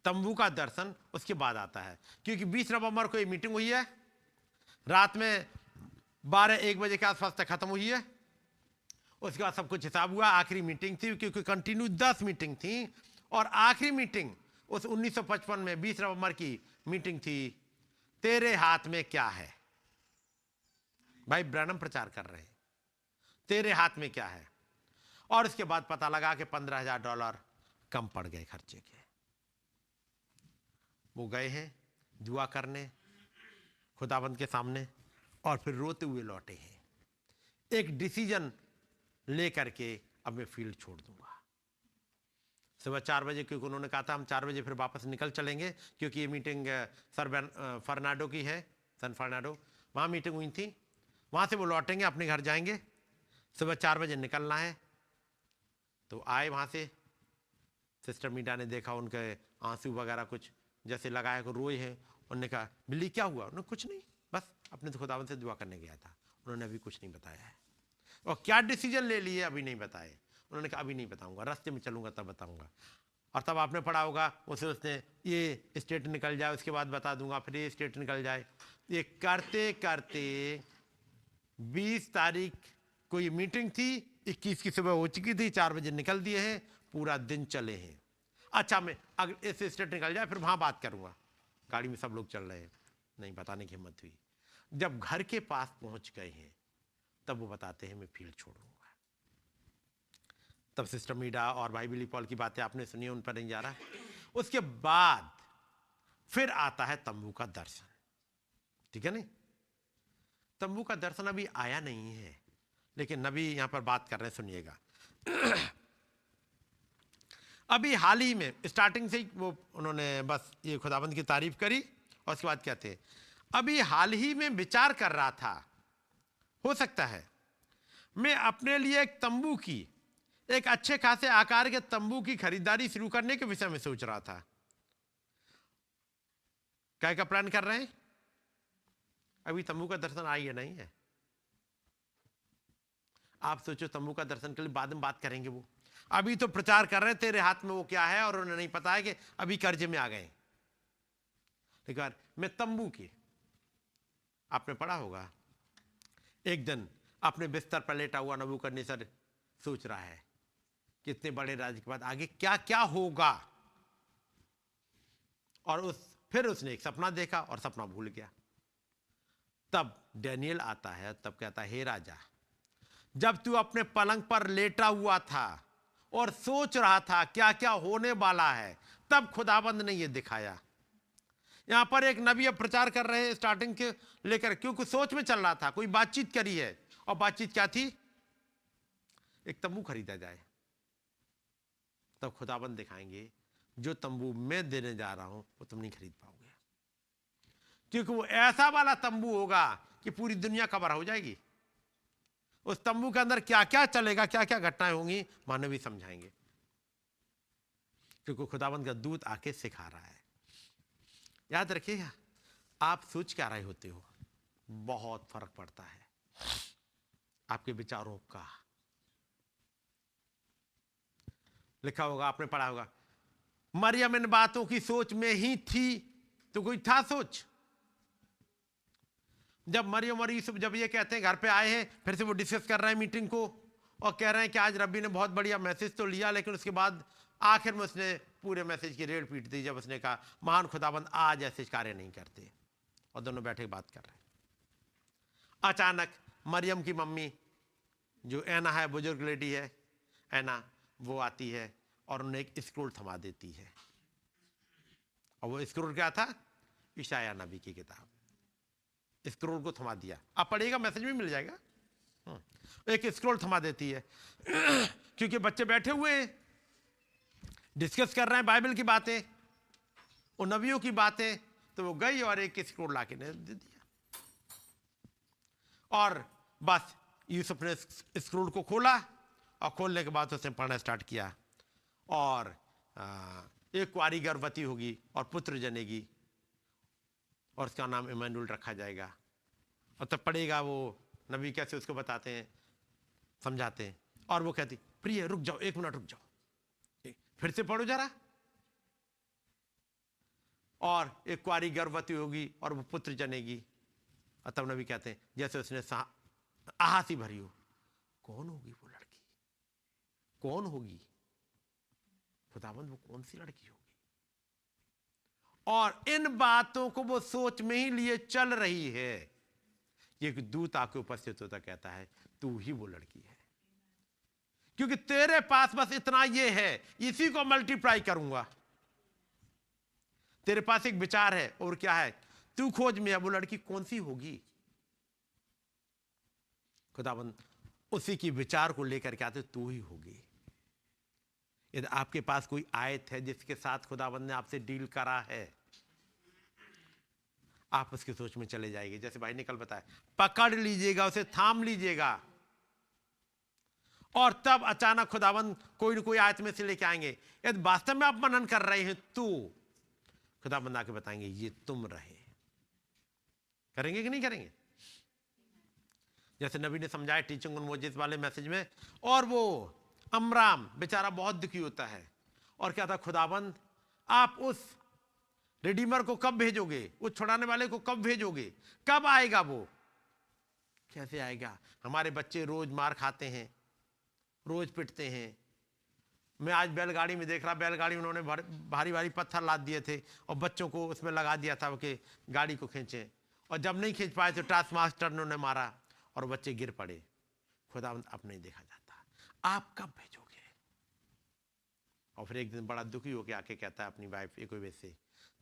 तंबू का दर्शन, उसके बाद आता है। क्योंकि 20 नवंबर को ये मीटिंग हुई है, रात में 12-1 बजे के आसपास तक खत्म हुई है। उसके बाद सब कुछ हिसाब हुआ, आखिरी मीटिंग थी, क्योंकि कंटिन्यू 10 मीटिंग थी, और आखिरी मीटिंग उस 1955 में 20 नवंबर की मीटिंग थी, तेरे हाथ में क्या है। भाई ब्रैनम प्रचार कर रहे हैं, तेरे हाथ में क्या है। और उसके बाद पता लगा कि $15,000 कम पड़ गए खर्चे के। वो गए हैं दुआ करने खुदाबंद के सामने और फिर रोते हुए लौटे हैं, एक डिसीजन लेकर के अब मैं फील्ड छोड़ दूंगा। सुबह 4 बजे, क्योंकि उन्होंने कहा था हम 4 बजे फिर वापस निकल चलेंगे, क्योंकि ये मीटिंग फर्नाडो की है, सन फर्नाडो, वहाँ मीटिंग हुई थी, वहाँ से वो लौटेंगे, अपने घर जाएंगे, सुबह 4 बजे निकलना है। तो आए वहाँ से, सिस्टर मीडा ने देखा उनके आंसू वगैरह कुछ जैसे लगाए को रोए हैं। उन्होंने कहा बिल्ली क्या हुआ? उन्होंने कुछ नहीं, बस अपने तो खुदावन से दुआ करने गया था। उन्होंने अभी कुछ नहीं बताया है। और क्या डिसीजन ले लिए अभी नहीं बताए। उन्होंने कहा अभी नहीं बताऊंगा, रास्ते में चलूंगा तब बताऊंगा। और तब आपने पढ़ा होगा उसे, उसने ये स्टेट निकल जाए उसके बाद बता दूंगा, फिर ये स्टेट निकल जाए। ये करते करते 20 तारीख को ये मीटिंग थी, 21 की सुबह हो चुकी थी, 4 बजे निकल दिए हैं, पूरा दिन चले हैं। अच्छा मैं अगर इस स्टेट निकल जाए फिर वहां बात करूंगा। गाड़ी में सब लोग चल रहे हैं, नहीं बताने की हिम्मत हुई। जब घर के पास पहुंच गए हैं तब वो बताते हैं मैं फील्ड छोड़ूंगा। तब सिस्टर मीडा और भाई बिली पॉल की बातें आपने सुनी, उन पर नहीं जा रहा। उसके बाद फिर आता है तंबू का दर्शन, ठीक है नहीं? तंबू का दर्शन अभी आया नहीं है, लेकिन नबी यहां पर बात कर रहे हैं, सुनिएगा। अभी हाल ही में स्टार्टिंग से ही वो उन्होंने बस ये खुदाबंद की तारीफ करी और उसके बाद कहते हैं अभी हाल ही में विचार कर रहा था, हो सकता है मैं अपने लिए एक तंबू की, एक अच्छे खासे आकार के तंबू की खरीदारी शुरू करने के विषय में सोच रहा था। क्या का प्लान कर रहे हैं? अभी तंबू का दर्शन आई है नहीं है। आप सोचो तंबू का दर्शन के लिए बाद में बात करेंगे। वो अभी तो प्रचार कर रहे हैं तेरे हाथ में वो क्या है, और उन्हें नहीं पता है कि अभी कर्जे में आ गए। लेकिन मैं तंबू की, आपने पढ़ा होगा, एक दिन अपने बिस्तर पर लेटा हुआ नबूकदनेस्सर सोच रहा है कि इतने बड़े राज्य के बाद आगे क्या क्या होगा। और फिर उसने एक सपना देखा और सपना भूल गया। तब डैनियल आता है, तब कहता है हे राजा, जब तू अपने पलंग पर लेटा हुआ था और सोच रहा था क्या क्या होने वाला है, तब खुदाबंद ने यह दिखाया। यहां पर एक नबी अब प्रचार कर रहे हैं स्टार्टिंग के लेकर, क्योंकि सोच में चल रहा था, कोई बातचीत करी है, और बातचीत क्या थी? एक तंबू खरीदा जाए। तब खुदाबंद दिखाएंगे जो तंबू मैं देने जा रहा हूं वो तुम नहीं खरीद पाओगे, क्योंकि वो ऐसा वाला तंबू होगा कि पूरी दुनिया कवर हो जाएगी। उस तंबू के अंदर क्या क्या चलेगा, क्या क्या घटनाएं होंगी, मानवी समझाएंगे, क्योंकि खुदाबंद का दूत आके सिखा रहा है। याद रखिएगा, आप सोच क्या रहे होते हो, बहुत फर्क पड़ता है आपके विचारों का। लिखा होगा, आपने पढ़ा होगा, मरियम इन बातों की सोच में ही थी। तो कोई था सोच? जब मरियम और यूसुफ जब ये कहते हैं घर पे आए हैं, फिर से वो डिस्कस कर रहे हैं मीटिंग को, और कह रहे हैं कि आज रब्बी ने बहुत बढ़िया मैसेज तो लिया, लेकिन उसके बाद आखिर में उसने पूरे मैसेज की रेड़ पीट दी, जब उसने कहा महान खुदाबंद आज ऐसे कार्य नहीं करते। और दोनों बैठे बात कर रहे हैं। अचानक मरियम की मम्मी जो ऐना है, बुजुर्ग लेडी है ऐना, वो आती है और उन्हें एक स्क्रोल थमा देती है। और वो स्क्रोल क्या था? इशाया नबी की किताब। स्क्रोल को थमा दिया, आप पढ़िएगा, मैसेज भी मिल जाएगा। एक स्क्रोल थमा देती है क्योंकि बच्चे बैठे हुए हैं, डिस्कस कर रहे हैं बाइबल की बातें, उन नबियों की बातें। तो वो गई और एक स्क्रोल लाके दे दिया, और बस यूसुफ ने स्क्रोल को खोला, और खोलने के बाद उसने पढ़ना स्टार्ट किया। और एक कुंवारी गर्भवती होगी और पुत्र जनेगी, और उसका नाम इमानुएल रखा जाएगा। और तब पढ़ेगा वो नबी कैसे उसको बताते हैं, समझाते हैं। और वो कहती प्रिय रुक जाओ, 1 मिनट रुक जाओ, फिर से पढ़ो जरा। और एक कुंवारी गर्भवती होगी और वो पुत्र जनेगी। और तब नबी कहते हैं जैसे उसने आहासी भरी हो, कौन होगी वो लड़की, कौन होगी? खुदावंद वो कौन सी लड़की होगी? और इन बातों को वो सोच में ही लिए चल रही है। एक दूत आके उपस्थित होता कहता है तू ही वो लड़की है, क्योंकि तेरे पास बस इतना ये है, इसी को मल्टीप्लाई करूंगा। तेरे पास एक विचार है, और क्या है? तू खोज में वो लड़की कौन सी होगी। खुदाबंद उसी की विचार को लेकर के आते, तू ही होगी। यदि आपके पास कोई आयत है जिसके साथ खुदाबंद ने आपसे डील करा है, आप उसकी सोच में चले जाएंगे। जैसे भाई ने कल बताया, पकड़ लीजिएगा, उसे थाम लीजिएगा, और तब अचानक खुदाबंद कोई न कोई आयत में से लेके आएंगे। यदि वास्तव में आप मनन कर रहे हैं तो खुदाबंद आके बताएंगे ये तुम रहे। करेंगे कि नहीं करेंगे? जैसे नबी ने समझाया टीचिंग ऑन मोजेस वाले मैसेज में, और वो अमराम बेचारा बहुत दुखी होता है और क्या था, खुदाबंद आप उस रिडीमर को कब भेजोगे, उस छुड़ाने वाले को कब भेजोगे, कब आएगा वो, कैसे आएगा? हमारे बच्चे रोज मार खाते हैं, रोज पिटते हैं। मैं आज बैलगाड़ी में देख रहा, बैलगाड़ी उन्होंने भारी भारी पत्थर लाद दिए थे और बच्चों को उसमें लगा दिया था कि गाड़ी को खींचे, और जब नहीं खींच पाए तो टास्क मास्टर ने उन्हें मारा और बच्चे गिर पड़े। खुदावंद अब नहीं देखा जाता, आप कब भेजोगे? और फिर एक दिन बड़ा दुखी होकर आके कहता है अपनी वाइफ एक वजह से,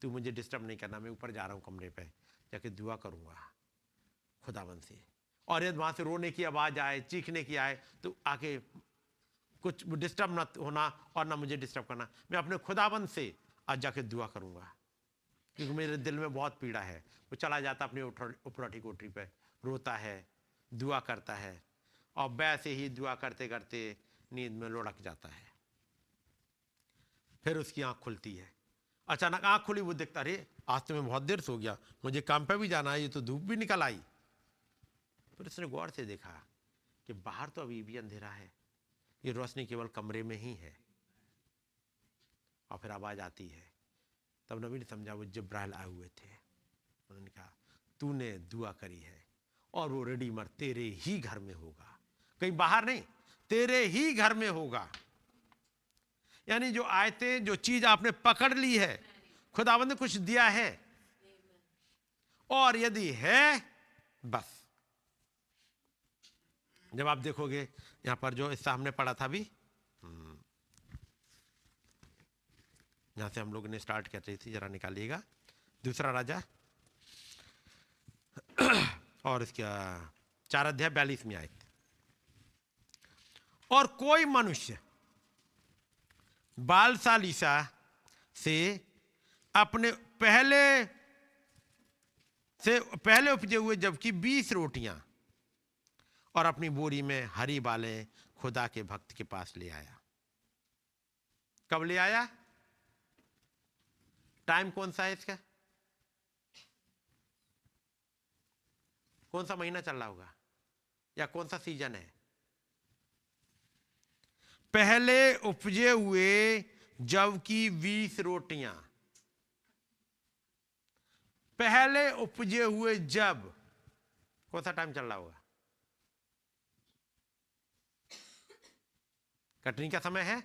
तू मुझे डिस्टर्ब नहीं करना, मैं ऊपर जा रहा हूँ कमरे पे, जाके दुआ करूंगा खुदावंद से। और यदि वहां से रोने की आवाज आए, चीखने की आए, तो आके कुछ डिस्टर्ब ना होना और ना मुझे डिस्टर्ब करना, मैं अपने खुदावंद से आज जाके दुआ करूंगा, क्योंकि मेरे दिल में बहुत पीड़ा है। वो चला जाता अपनी उपराठी कोठरी पे, रोता है, दुआ करता है, और वैसे ही दुआ करते करते नींद में लुढ़क जाता है। फिर उसकी आंख खुलती है, अचानक आंख खुली, वो देखता, अरे आज तो मैं बहुत देर सो गया, मुझे काम पे भी जाना है, ये तो धूप भी निकल आई। फिर उसने गौर से देखा कि बाहर तो अभी भी अंधेरा है, ये रोशनी केवल कमरे में ही है। और फिर आवाज आती है, तब नबी ने समझा वो जिब्राइल आए हुए थे। उन्होंने कहा तूने दुआ करी है और वो रिडीमर तेरे ही घर में होगा, कहीं बाहर नहीं, तेरे ही घर में होगा। यानी जो आयतें, जो चीज आपने पकड़ ली है, खुदावंद ने कुछ दिया है, और यदि है, बस जब आप देखोगे यहां पर जो इससे हमने पढ़ा था अभी, यहां से हम लोग ने स्टार्ट कर रही थी, जरा निकालिएगा, दूसरा राजा और इसका 4 अध्याय 42 आयत। और कोई मनुष्य बालसालिसा से अपने पहले उपजे हुए जबकि 20 रोटियां और अपनी बोरी में हरी बालें खुदा के भक्त के पास ले आया। कब ले आया? टाइम कौन सा है इसका? कौन सा महीना चल रहा होगा या कौन सा सीजन है? पहले उपजे हुए जव की 20 रोटियां, पहले उपजे हुए जब, कौन सा टाइम चल रहा होगा? कटनी का समय है,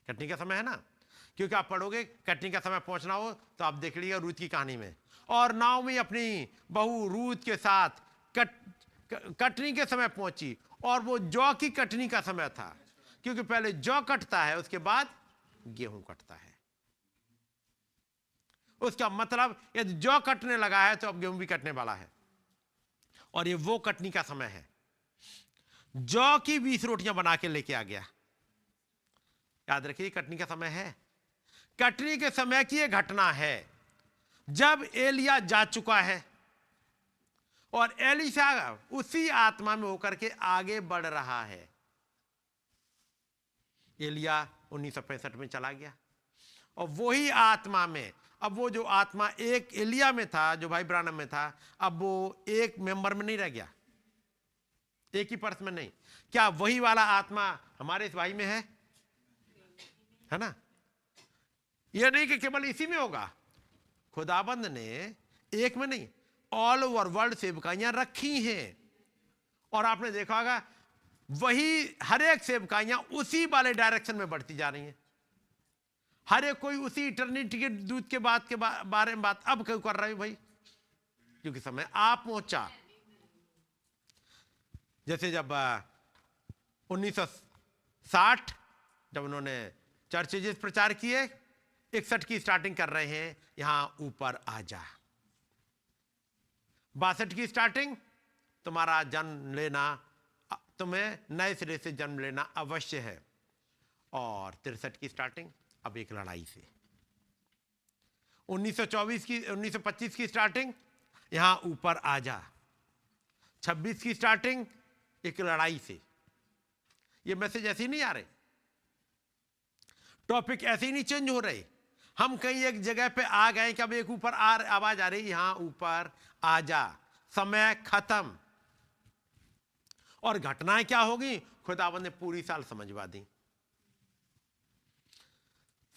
कटनी का समय है ना, क्योंकि आप पढ़ोगे कटनी का समय पहुंचना हो तो आप देख लीजिएगा रूत की कहानी में, और नाओमी अपनी बहू रूत के साथ कटनी के समय पहुंची, और वो जौ की कटनी का समय था, क्योंकि पहले जौ कटता है उसके बाद गेहूं कटता है। उसका मतलब यदि जौ कटने लगा है तो अब गेहूं भी कटने वाला है, और ये वो कटनी का समय है। जौ की 20 रोटियां बना के लेके आ गया। याद रखिए कटनी का समय है, कटनी के समय की यह घटना है जब एलिया जा चुका है और एलीशा उसी आत्मा में होकर के आगे बढ़ रहा है। एलिया 1965 में चला गया, और वही आत्मा में, अब वो जो आत्मा एक एलिया में था, जो भाई ब्रानम में था, अब वो एक मेंबर में नहीं रह गया, एक ही पर्स में नहीं। क्या वही वाला आत्मा हमारे इस भाई में है ना? यह नहीं कि केवल इसी में होगा, खुदाबंद ने एक में नहीं, ऑल ओवर वर्ल्ड सेवकाइयां रखी हैं, और आपने देखा होगा वही हर एक सेवकाइयां उसी वाले डायरेक्शन में बढ़ती जा रही हैं। हर एक कोई उसी इटर्निटी के दूत के बात के बारे में बात अब क्यों कर रहे हो भाई? क्योंकि समय आप पहुंचा। जैसे जब 60 जब उन्होंने चर्चेज प्रचार किए, 61 की स्टार्टिंग कर रहे हैं, यहां ऊपर आ जा। 62 की स्टार्टिंग, तुम्हारा जन्म लेना, तुम्हें नए सिरे से जन्म लेना अवश्य है। और 63 की स्टार्टिंग अब एक लड़ाई से। 1925 की स्टार्टिंग, यहां ऊपर आ जा। 26 की स्टार्टिंग एक लड़ाई से। ये मैसेज ऐसे ही नहीं आ रहे, टॉपिक ऐसे ही नहीं चेंज हो रहे। हम कहीं एक जगह पे आ गए कि अब एक ऊपर आवाज आ रही, यहां ऊपर आ जा, समय खत्म। और घटनाएं क्या होगी, खुदावंद ने पूरी साल समझवा दी।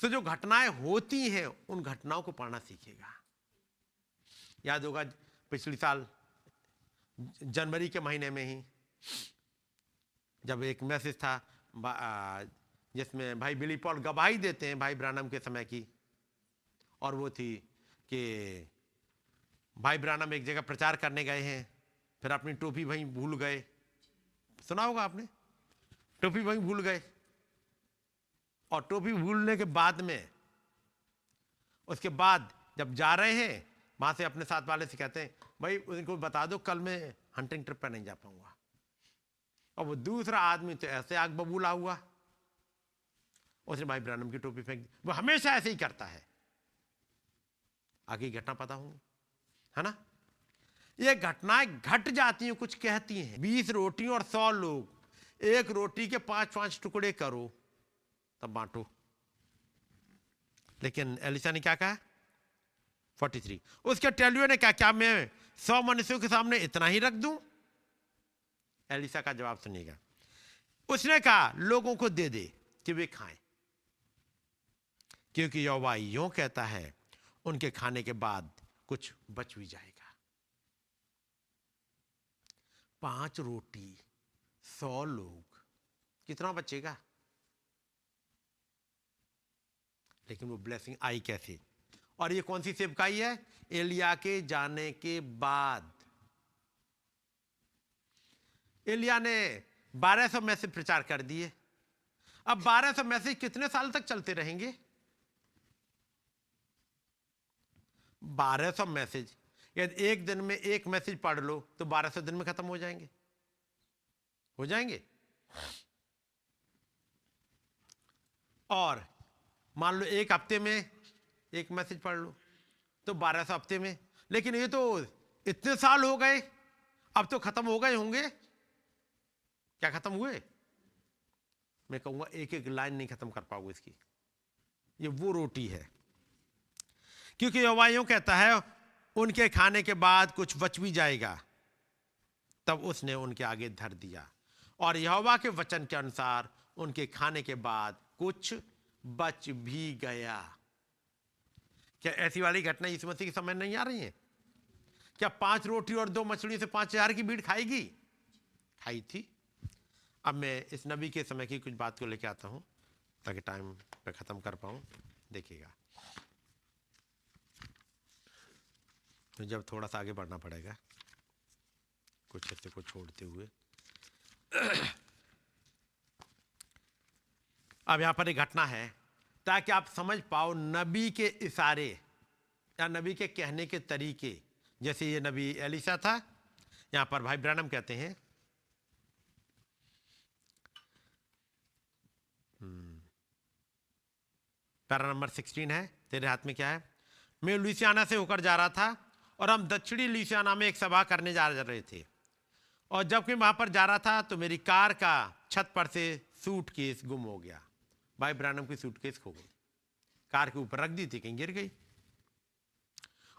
तो जो घटनाएं होती हैं उन घटनाओं को पढ़ना सीखेगा। याद होगा पिछली साल जनवरी के महीने में ही जब एक मैसेज था जिसमें भाई बिली पॉल गवाही देते हैं भाई ब्रानम के समय की, और वो थी कि भाई ब्रानम एक जगह प्रचार करने गए हैं, फिर अपनी टोपी वहीं भूल गए। सुना होगा आपने, टोपी वहीं भूल गए। और टोपी भूलने के बाद में, उसके बाद जब जा रहे हैं वहां से अपने साथ वाले से कहते हैं भाई उनको बता दो कल मैं हंटिंग ट्रिप पर नहीं जा पाऊंगा। और वो दूसरा आदमी तो ऐसे आग बबूला हुआ, उसने भाई ब्रानम की टोपी फेंक दी। वो हमेशा ऐसे ही करता है। आगे घटना पता होंगी, है ना। ये घटनाएं घट जाती हैं, कुछ कहती हैं। 20 रोटी और 100 लोग, एक रोटी के 5-5 टुकड़े करो तब बांटो। लेकिन एलिसा ने क्या कहा, 43, उसके टेलियो ने कहा क्या मैं 100 मनुष्यों के सामने इतना ही रख दूं। एलिसा का जवाब सुनिएगा। उसने कहा लोगों को दे दे कि वे खाएं, क्योंकि यहोवा यूं कहता है उनके खाने के बाद कुछ बच भी जाएगा। 5 रोटी 100 लोग, कितना बचेगा। लेकिन वो ब्लेसिंग आई कैसे। और ये कौन सी सेवकाई है, एलिया के जाने के बाद। एलिया ने 1200 मैसेज प्रचार कर दिए। अब 1200 मैसेज कितने साल तक चलते रहेंगे। 1200 मैसेज, यदि एक दिन में एक मैसेज पढ़ लो तो 1200 दिन में खत्म हो जाएंगे, हो जाएंगे। और मान लो एक हफ्ते में एक मैसेज पढ़ लो तो 1200 हफ्ते में। लेकिन ये तो इतने साल हो गए, अब तो खत्म हो गए होंगे। क्या खत्म हुए, मैं कहूंगा एक एक लाइन नहीं खत्म कर पाओगे इसकी। ये वो रोटी है, क्योंकि यहोवा यूं कहता है उनके खाने के बाद कुछ बच भी जाएगा। तब उसने उनके आगे धर दिया, और यहोवा के वचन के अनुसार उनके खाने के बाद कुछ बच भी गया। क्या ऐसी वाली घटना यीशु मसीह के समय नहीं आ रही है। क्या 5 रोटी और 2 मछली से 5000 की भीड़ खाएगी, खाई थी। अब मैं इस नबी के समय की कुछ बात को लेकर आता हूं ताकि टाइम पे खत्म कर पाऊं। देखिएगा, तो जब थोड़ा सा आगे बढ़ना पड़ेगा कुछ हिस्से को छोड़ते हुए। अब यहां पर एक घटना है ताकि आप समझ पाओ नबी के इशारे या नबी के कहने के तरीके। जैसे ये नबी एलिसा था, यहां पर भाई ब्रानम कहते हैं पैरा नंबर 16 है, तेरे हाथ में क्या है। मैं लुइसियाना से होकर जा रहा था और हम दक्षिणी लुइसियाना में एक सभा करने जा रहे थे। और जब मैं वहां पर जा रहा था तो मेरी कार का छत पर से सूटकेस गुम हो गया। भाई ब्रानम की सूटकेस खो गई, कार के ऊपर रख दी थी, कहीं गिर गई।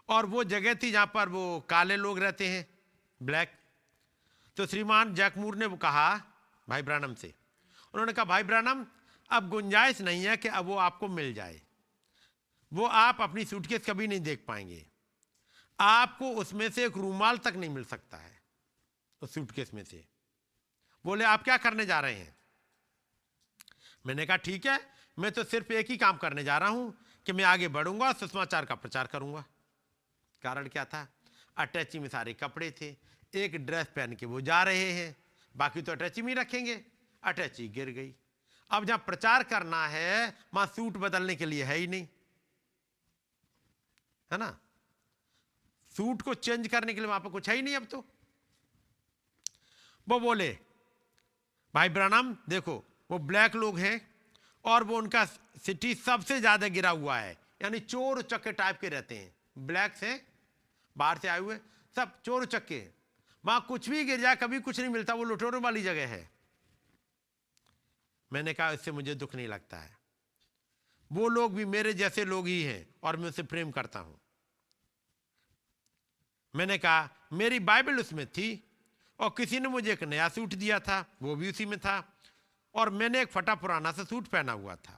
और वो जगह थी जहां पर वो काले लोग रहते हैं, ब्लैक। तो श्रीमान जैकमूर ने वो कहा भाई ब्रानम से, उन्होंने कहा भाई ब्रानम अब गुंजाइश नहीं है कि अब वो आपको मिल जाए, वो आप अपनी सूटकेस कभी नहीं देख पाएंगे, आपको उसमें से एक रूमाल तक नहीं मिल सकता है उस सूटकेस में से। बोले आप क्या करने जा रहे हैं। मैंने कहा ठीक है, मैं तो सिर्फ एक ही काम करने जा रहा हूं कि मैं आगे बढ़ूंगा, सुसमाचार का प्रचार करूंगा। कारण क्या था, अटैची में सारे कपड़े थे, एक ड्रेस पहन के वो जा रहे हैं, बाकी तो अटैची में ही रखेंगे। अटैची गिर गई। अब जहां प्रचार करना है वहां सूट बदलने के लिए है ही नहीं, है ना। सूट को चेंज करने के लिए वहां पर कुछ है ही नहीं अब तो। वो बोले भाई ब्रानम देखो वो ब्लैक लोग हैं और वो उनका सिटी सबसे ज्यादा गिरा हुआ है, यानी चोर चक्के टाइप के रहते हैं, ब्लैक से बाहर से आए हुए सब चोर चक्के, वहां कुछ भी गिर जाए कभी कुछ नहीं मिलता, वो लुटेरों वाली जगह है। मैंने कहा इससे मुझे दुख नहीं लगता है, वो लोग भी मेरे जैसे लोग ही हैं और मैं उससे प्रेम करता हूं। मैंने कहा मेरी बाइबल उसमें थी और किसी ने मुझे एक नया सूट दिया था, वो भी उसी में था, और मैंने एक फटा पुराना सा सूट पहना हुआ था।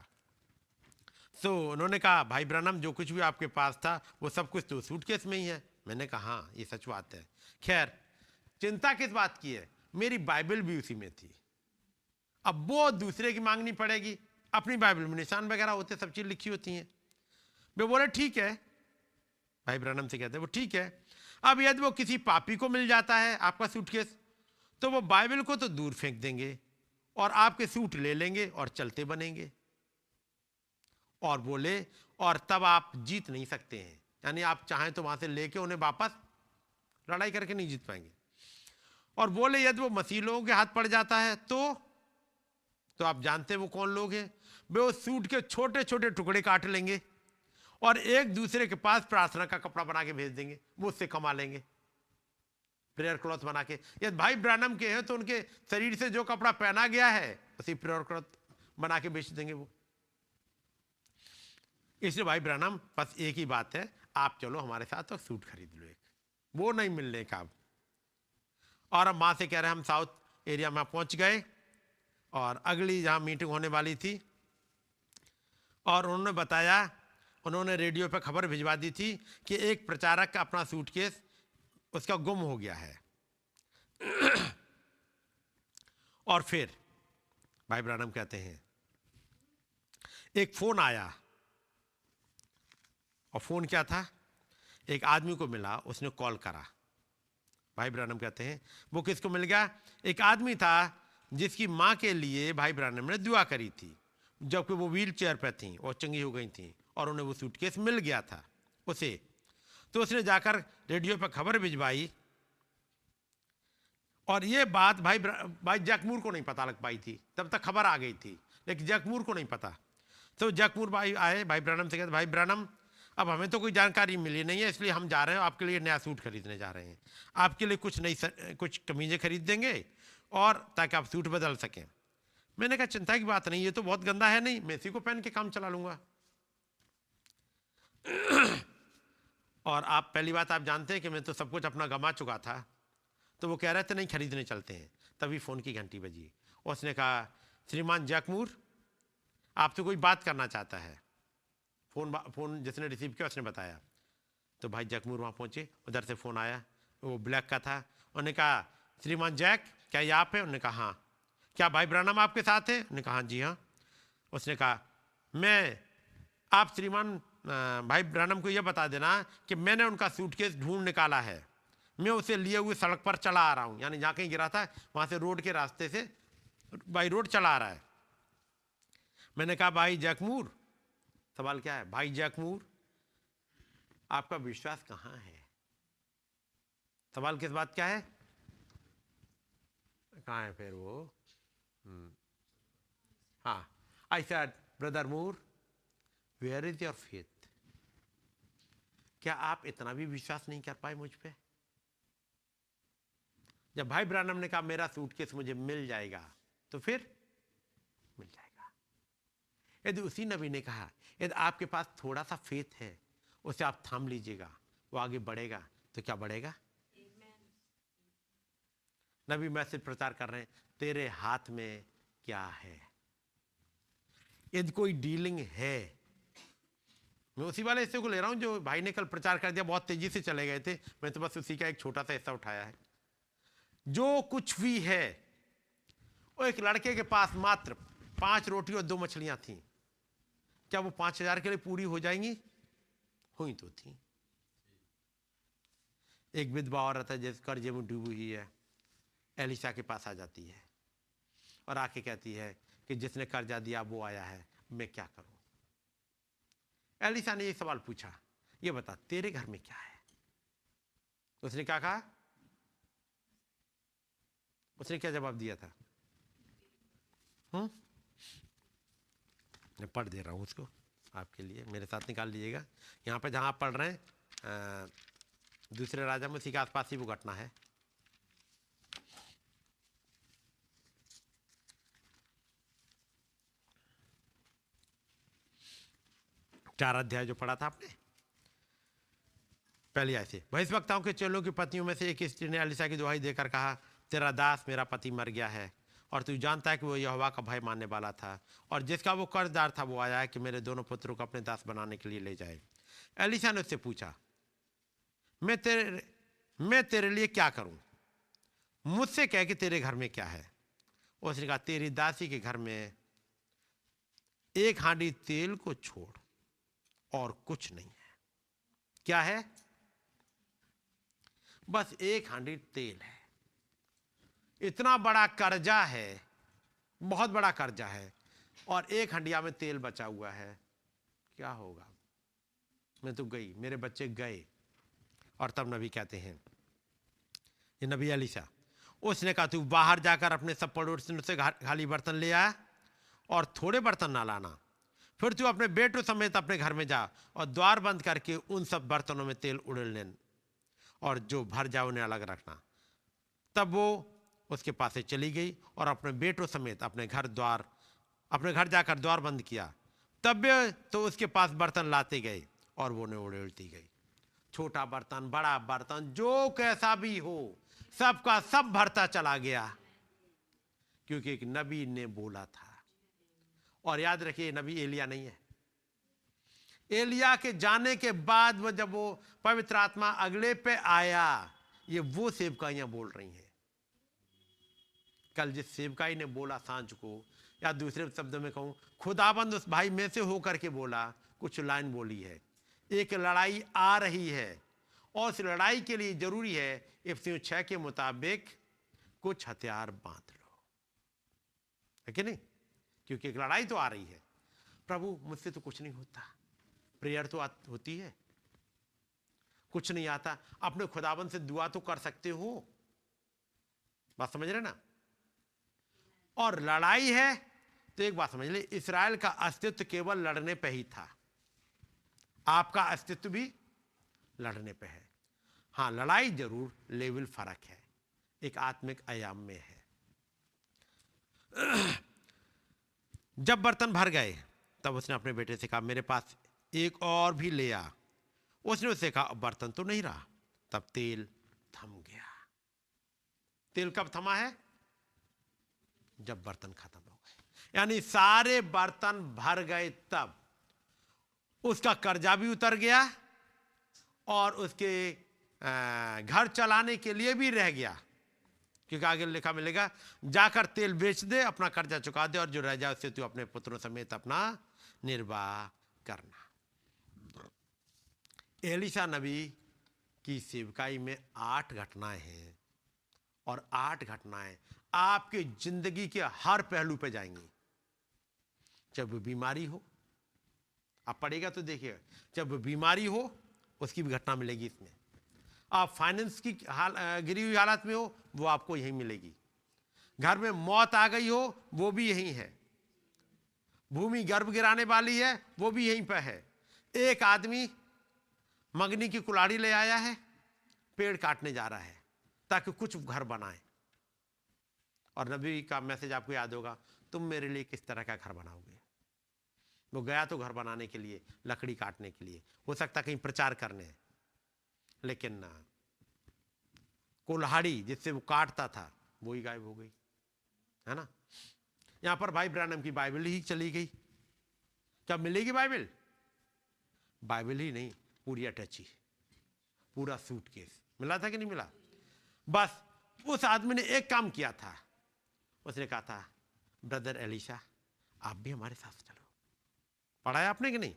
तो उन्होंने कहा भाई ब्रानम जो कुछ भी आपके पास था वो सब कुछ तो सूटकेस में ही है। मैंने कहा हाँ ये सच बात है। खैर चिंता किस बात की है, मेरी बाइबल भी उसी में थी, अब वो दूसरे की मांगनी पड़ेगी, अपनी बाइबल में निशान वगैरह होते, सब चीज लिखी होती हैं। वे बोले ठीक है, भाई ब्रानम से कहते हैं वो ठीक है। अब यदि वो किसी पापी को मिल जाता है आपका सूटकेस, तो वो बाइबल को तो दूर फेंक देंगे और आपके सूट ले लेंगे और चलते बनेंगे। और बोले और तब आप जीत नहीं सकते हैं, यानी आप चाहें तो वहां से लेके उन्हें वापस लड़ाई करके नहीं जीत पाएंगे। और बोले यदि वो मसीह लोगों के हाथ पड़ जाता है तो आप जानते हैं वो कौन लोग हैं, वे उस सूट के छोटे छोटे टुकड़े काट लेंगे और एक दूसरे के पास प्रार्थना का कपड़ा बना के भेज देंगे, वो उससे कमा लेंगे प्रेयर क्लॉथ बना के। यदि भाई ब्रानम के हैं तो उनके शरीर से जो कपड़ा पहना गया है उसी प्रेयर क्लॉथ बना के बेच देंगे वो। इसलिए भाई ब्रानम बस एक ही बात है, आप चलो हमारे साथ और सूट खरीद लो एक, वो नहीं मिलने का अब। और अब माँ से कह रहे हैं हम साउथ एरिया में पहुंच गए और अगली जहां मीटिंग होने वाली थी, और उन्होंने बताया, उन्होंने रेडियो पर खबर भिजवा दी थी कि एक प्रचारक का अपना सूटकेस उसका गुम हो गया है। और फिर भाई ब्रानम कहते हैं एक फोन आया, और फोन क्या था, एक आदमी को मिला, उसने कॉल करा। भाई ब्रानम कहते हैं वो किसको मिल गया, एक आदमी था जिसकी माँ के लिए भाई ब्रानम ने दुआ करी थी जबकि वो व्हील चेयर पर थी और चंगी हो गई थी, और उन्हें वो सूटकेस मिल गया था उसे। तो उसने जाकर रेडियो पर खबर भिजवाई, और ये बात भाई जैकमूर को नहीं पता लग पाई थी, तब तक खबर आ गई थी लेकिन जैकमूर को नहीं पता। तो जैकमूर भाई आए भाई ब्रानम से, कहते भाई ब्रानम अब हमें तो कोई जानकारी मिली नहीं है, इसलिए हम जा रहे हैं आपके लिए नया सूट खरीदने जा रहे हैं, आपके लिए कुछ कमीजें खरीद देंगे और ताकि आप सूट बदल सकें। मैंने कहा चिंता की बात नहीं, ये तो बहुत गंदा है नहीं, मैं इसी को पहन के काम चला लूंगा। और आप पहली बात आप जानते हैं कि मैं तो सब कुछ अपना गंवा चुका था। तो वो कह रहे थे नहीं खरीदने चलते हैं। तभी फोन की घंटी बजी, उसने कहा श्रीमान जैकमूर आपसे कोई बात करना चाहता है। फोन जिसने रिसीव किया उसने बताया। तो भाई जैकमूर वहाँ पहुँचे, उधर से फ़ोन आया, वो ब्लैक का था। उन्होंने कहा श्रीमान जैक क्या ये आप है? उन्होंने कहा हाँ। क्या भाई ब्रानम आपके साथ है? उन्होंने कहा जी हाँ। उसने कहा मैं आप श्रीमान भाई ब्रानम को यह बता देना कि मैंने उनका सूटकेस ढूंढ निकाला है, मैं उसे लिए हुए सड़क पर चला आ रहा हूँ, यानी जहाँ कहीं गिरा था वहाँ से रोड के रास्ते से बाई रोड चला आ रहा है। मैंने कहा भाई जैकमूर, सवाल क्या है भाई जैकमूर, आपका विश्वास कहाँ है? सवाल किस बात क्या है? कहाँ है फिर वो? हाँ, I said brother Moore where is your faith? क्या आप इतना भी विश्वास नहीं कर पाए मुझ पे? जब भाई ब्रानम ने कहा मेरा सूटकेस मुझे मिल जाएगा, तो फिर मिल जाएगा। यदि उसी नबी ने कहा यदि आपके पास थोड़ा सा फेथ है, उसे आप थाम लीजिएगा, वो आगे बढ़ेगा, तो क्या बढ़ेगा? नबी मैसेज प्रचार कर रहे हैं, तेरे हाथ में क्या है? यदि कोई डीलिंग है, मैं उसी वाले हिस्से को ले रहा हूं जो भाई ने कल प्रचार कर दिया, बहुत तेजी से चले गए थे, मैं तो बस उसी का एक छोटा सा हिस्सा उठाया है। जो कुछ भी है, वो एक लड़के के पास मात्र 5 रोटी और 2 मछलियां थी। क्या वो 5000 के लिए पूरी हो जाएंगी? हुई तो थी। एक विधवा औरत है जिस कर्जे में डूबी हुई है, एलिशा के पास आ जाती है और आके कहती है कि जिसने कर्जा दिया वो आया है, मैं क्या करूं? एलिशा ने ये सवाल पूछा, ये बता तेरे घर में क्या है? उसने क्या कहा? उसने क्या जवाब दिया था? मैं पढ़ दे रहा हूं उसको आपके लिए, मेरे साथ निकाल लीजिएगा। यहां पे जहां आप पढ़ रहे हैं दूसरे राजा में उसी के आसपास ही वो घटना है। चार अध्याय जो पढ़ा था आपने, पहले ऐसे, भविष्यवक्ताओं के चेलों की पत्नियों में से एक स्त्री ने एलिशा की दुहाई देकर कहा, तेरा दास मेरा पति मर गया है और तू जानता है कि वो यहोवा का भय मानने वाला था और जिसका वो कर्जदार था वो आया है कि मेरे दोनों पुत्रों को अपने दास बनाने के लिए ले जाए। एलिशा ने उससे पूछा, मैं तेरे लिए क्या करूं? मुझसे कह कि तेरे घर में क्या है? उसने कहा, तेरी दासी के घर में एक हांडी तेल को छोड़ और कुछ नहीं है। क्या है? बस एक हांडी तेल है। इतना बड़ा कर्जा है, बहुत बड़ा कर्जा है, और एक हंडिया में तेल बचा हुआ है, क्या होगा? मैं तो गई, मेरे बच्चे गए। और तब नबी कहते हैं, ये नबी एलिशा, उसने कहा, तू बाहर जाकर अपने सब पड़ोसियों से खाली बर्तन ले आ और थोड़े बर्तन ना लाना। फिर तू अपने बेटों समेत अपने घर में जा और द्वार बंद करके उन सब बर्तनों में तेल उड़ेल लेना और जो भर जाए उन्हें अलग रखना। तब वो उसके पास से चली गई और अपने बेटों समेत अपने घर जाकर द्वार बंद किया। तब तो उसके पास बर्तन लाते गए और वो उन्हें उड़ेलती गई। छोटा बर्तन, बड़ा बर्तन, जो कैसा भी हो, सबका सब भरता चला गया, क्योंकि एक नबी ने बोला था। और याद रखिए, नबी एलिया नहीं है। एलिया के जाने के बाद वो जब वो पवित्र आत्मा अगले पे आया, ये वो सेवकाइयां बोल रही हैं। कल जिस सेवकाई ने बोला सांझ को, या दूसरे शब्दों में कहूं, खुदाबंद उस भाई में से होकर के बोला, कुछ लाइन बोली है, एक लड़ाई आ रही है और उस लड़ाई के लिए जरूरी है इफिसियों 6 के मुताबिक कुछ हथियार बांध लो, है कि नहीं? क्योंकि एक लड़ाई तो आ रही है। प्रभु मुझसे तो कुछ नहीं होता, प्रेयर तो होती है, कुछ नहीं आता। अपने खुदाबंद से दुआ तो कर सकते हो, बात समझ रहे ना? और लड़ाई है तो एक बात समझ ले, इस्राएल का अस्तित्व केवल लड़ने पे ही था, आपका अस्तित्व भी लड़ने पे है। हां, लड़ाई जरूर, लेवल फर्क है, एक आत्मिक आयाम में है। जब बर्तन भर गए तब उसने अपने बेटे से कहा, मेरे पास एक और भी ले आ। उसने उससे कहा, बर्तन तो नहीं रहा। तब तेल थम गया। तेल कब थमा है? जब बर्तन खत्म हो गए, यानी सारे बर्तन भर गए। तब उसका कर्जा भी उतर गया और उसके घर चलाने के लिए भी रह गया, क्योंकि आगे लिखा मिलेगा, जाकर तेल बेच दे, अपना कर्जा चुका दे और जो रह जाए उससे तू अपने पुत्रों समेत अपना निर्वाह करना। एलिशा नबी की सेवकाई में 8 घटनाएं हैं और 8 घटनाएं आपकी जिंदगी के हर पहलू पे जाएंगी। जब बीमारी हो, आप पढ़ेगा तो देखिए, जब बीमारी हो उसकी भी घटना मिलेगी इसमें। आप फाइनेंस की गिरी हुई हालत में हो, वो आपको यहीं मिलेगी। घर में मौत आ गई हो, वो भी यहीं है। भूमि गर्भ गिराने वाली है, वो भी यहीं पर है। एक आदमी मगनी की कुल्हाड़ी ले आया है, पेड़ काटने जा रहा है ताकि कुछ घर बनाए, और नबी का मैसेज आपको याद होगा, तुम मेरे लिए किस तरह का घर बनाओगे? वो गया तो घर बनाने के लिए, लकड़ी काटने के लिए, हो सकता कहीं प्रचार करने, लेकिन कुल्हाड़ी जिससे वो काटता था वो ही गायब हो गई, है ना? यहां पर भाई ब्रानम की बाइबल ही चली गई। क्या मिलेगी बाइबल? बाइबल ही नहीं, पूरी अटैची, पूरा सूटकेस मिला था कि नहीं मिला? बस उस आदमी ने एक काम किया था, उसने कहा था, ब्रदर एलिशा आप भी हमारे साथ चलो। पढ़ा है आपने कि नहीं?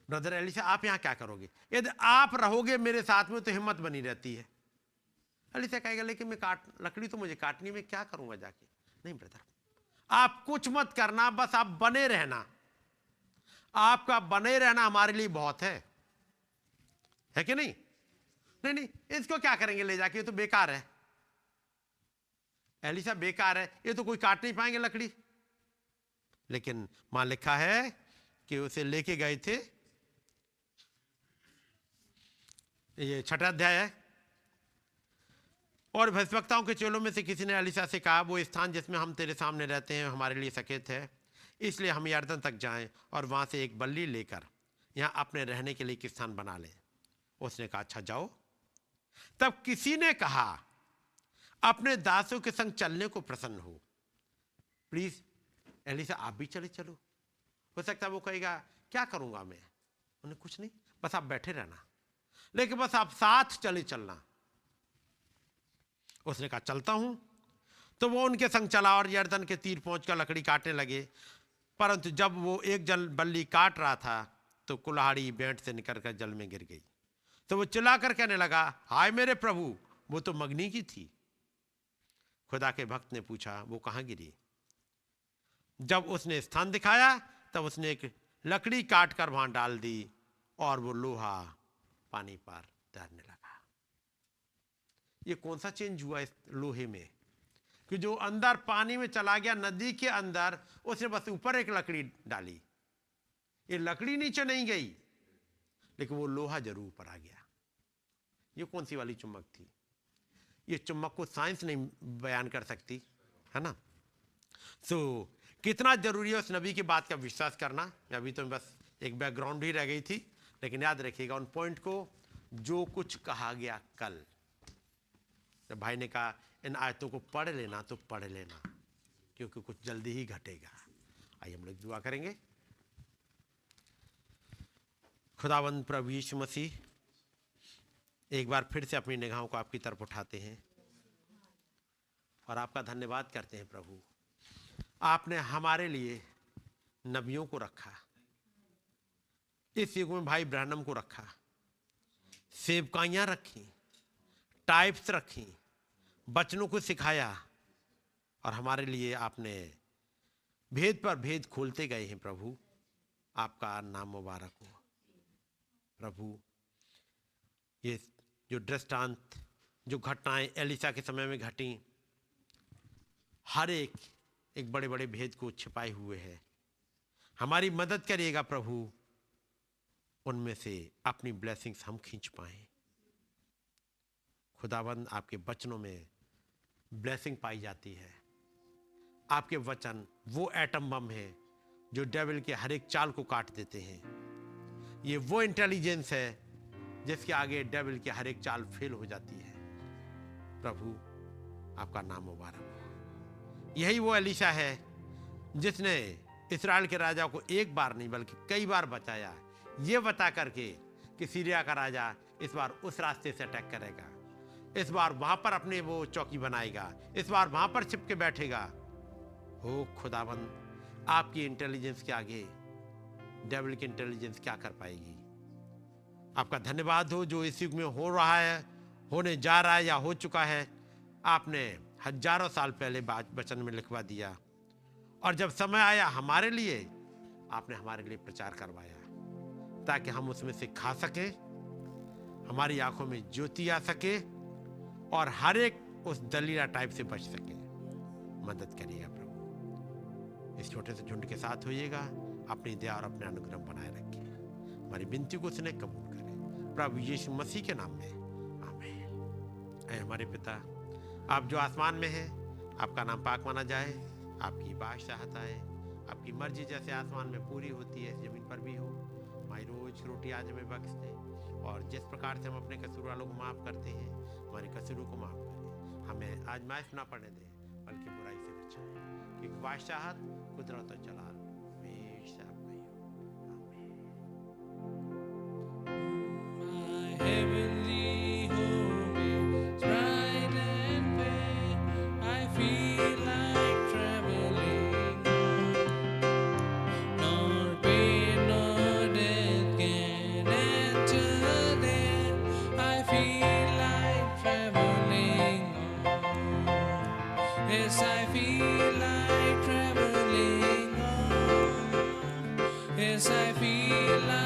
ब्रदर एलिशा आप यहां क्या करोगे? यदि आप रहोगे मेरे साथ में तो हिम्मत बनी रहती है। एलिशा कहेगा, लेकिन मैं लकड़ी तो मुझे काटनी, में क्या करूंगा जाके? नहीं ब्रदर, आप कुछ मत करना, बस आप बने रहना। आपका बने रहना हमारे लिए बहुत है कि नहीं? नहीं नहीं, इसको क्या करेंगे ले जाके, ये तो बेकार है। एलिशा बेकार है, ये तो कोई काट नहीं पाएंगे लकड़ी। लेकिन मां लिखा है कि उसे लेके गए थे, ये 6 अध्याय है। और भविष्यवक्ताओं के चेलों में से किसी ने एलिशा से कहा, वो स्थान जिसमें हम तेरे सामने रहते हैं हमारे लिए सकेत है, इसलिए हम यरदन तक जाएं और वहां से एक बल्ली लेकर यहां अपने रहने के लिए एक स्थान बना लें। उसने कहा, अच्छा जाओ। तब किसी ने कहा, अपने दासों के संग चलने को प्रसन्न हो। प्लीज एलिशा आप भी चलो। हो सकता है वो कहेगा, क्या करूंगा मैं? उन्हें कुछ नहीं, बस आप बैठे रहना, लेकिन बस आप साथ चलना। उसने कहा, चलता हूं। तो वो उनके संग चला और यरदन के तीर पहुंचकर लकड़ी काटने लगे। परंतु जब वो एक जल बल्ली काट रहा था तो कुल्हाड़ी बेंट से निकलकर जल में गिर गई। तो वो चिल्लाकर कहने लगा, हाय मेरे प्रभु, वो तो मगनी की थी। खुदा के भक्त ने पूछा, वो कहां गिरी? जब उसने स्थान दिखाया तब उसने एक लकड़ी काट कर वहां डाल दी और वो लोहा पानी पर तैरने लगा। ये कौन सा चेंज हुआ इस लोहे में कि जो अंदर पानी में चला गया, नदी के अंदर, उसने बस ऊपर एक लकड़ी डाली। ये लकड़ी नीचे नहीं गई, लेकिन वो लोहा जरूर ऊपर आ गया। ये कौन सी वाली चुम्बक थी? ये चुम्बक को साइंस नहीं बयान कर सकती, है ना? कितना जरूरी है उस नबी की बात का विश्वास करना। अभी तो बस एक बैकग्राउंड ही रह गई थी, लेकिन याद रखिएगा उन पॉइंट को। जो कुछ कहा गया कल, जब भाई ने कहा इन आयतों को पढ़ लेना, तो पढ़ लेना, क्योंकि कुछ जल्दी ही घटेगा। आइए हम लोग दुआ करेंगे। खुदावंद प्रभु यीशु मसीह, एक बार फिर से अपनी निगाहों को आपकी तरफ उठाते हैं और आपका धन्यवाद करते हैं। प्रभु, आपने हमारे लिए नबियों को रखा, इस युग में भाई ब्रैनम को रखा, सेवकाइयां रखी, टाइप्स रखी, बचनों को सिखाया, और हमारे लिए आपने भेद पर भेद खोलते गए हैं। प्रभु, आपका नाम मुबारक हो। प्रभु, ये जो दृष्टांत, जो घटनाएं एलिशा के समय में घटी, हर एक बड़े बड़े भेद को छिपाए हुए है। हमारी मदद करिएगा प्रभु, उनमें से अपनी ब्लेसिंग्स हम खींच पाएं। खुदावंद, आपके वचनों में ब्लेसिंग पाई जाती है। आपके वचन वो एटम बम है जो डेविल के हर एक चाल को काट देते हैं। ये वो इंटेलिजेंस है जिसके आगे डेविल की हर एक चाल फेल हो जाती है। प्रभु, आपका नाम मुबारक हो। यही वो एलिशा है जिसने इस्राएल के राजा को एक बार नहीं बल्कि कई बार बचाया, ये बता करके कि सीरिया का राजा इस बार उस रास्ते से अटैक करेगा, इस बार वहां पर अपने वो चौकी बनाएगा, इस बार वहां पर छिप के बैठेगा। हो खुदाबंद, आपकी इंटेलिजेंस के आगे डेविल की इंटेलिजेंस क्या कर पाएगी। आपका धन्यवाद हो जो इस युग में हो रहा है, होने जा रहा है या हो चुका है। आपने हजारों साल पहले बात वचन में लिखवा दिया, और जब समय आया हमारे लिए, आपने हमारे लिए प्रचार करवाया ताकि हम उसमें से खा सके, हमारी आंखों में ज्योति आ सके और हर एक उस दलीला टाइप से बच सके। मदद करिएगा प्रभु, इस छोटे से झुंड के साथ होइएगा, अपनी दया और अपने अनुग्रह बनाए रखिए। हमारी विनती को उसने कबूल करे प्रभु यीशु मसीह के नाम में, आमीन। ऐ हमारे पिता, आप जो आसमान में हैं, आपका नाम पाक माना जाए, आपकी बादशाहत आए, आपकी मर्जी जैसे आसमान में पूरी होती है जमीन पर भी हो। हमारी रोज रोटी आज हमें बख्श दे, और जिस प्रकार से हम अपने कसूर वालों को माफ़ करते हैं, हमारे कसूरों को माफ़ करें। हमें आजमाइश ना पड़ने दें, बल्कि बुराई से बचाएं, क्योंकि बादशाहत, कुदरत और जलाल हमेशा आपका ही हो। आमीन। Heavenly home is bright and fair. I feel like traveling. Nor pain nor death can enter there. I feel like traveling on Yes, I feel like traveling on. Yes, I feel like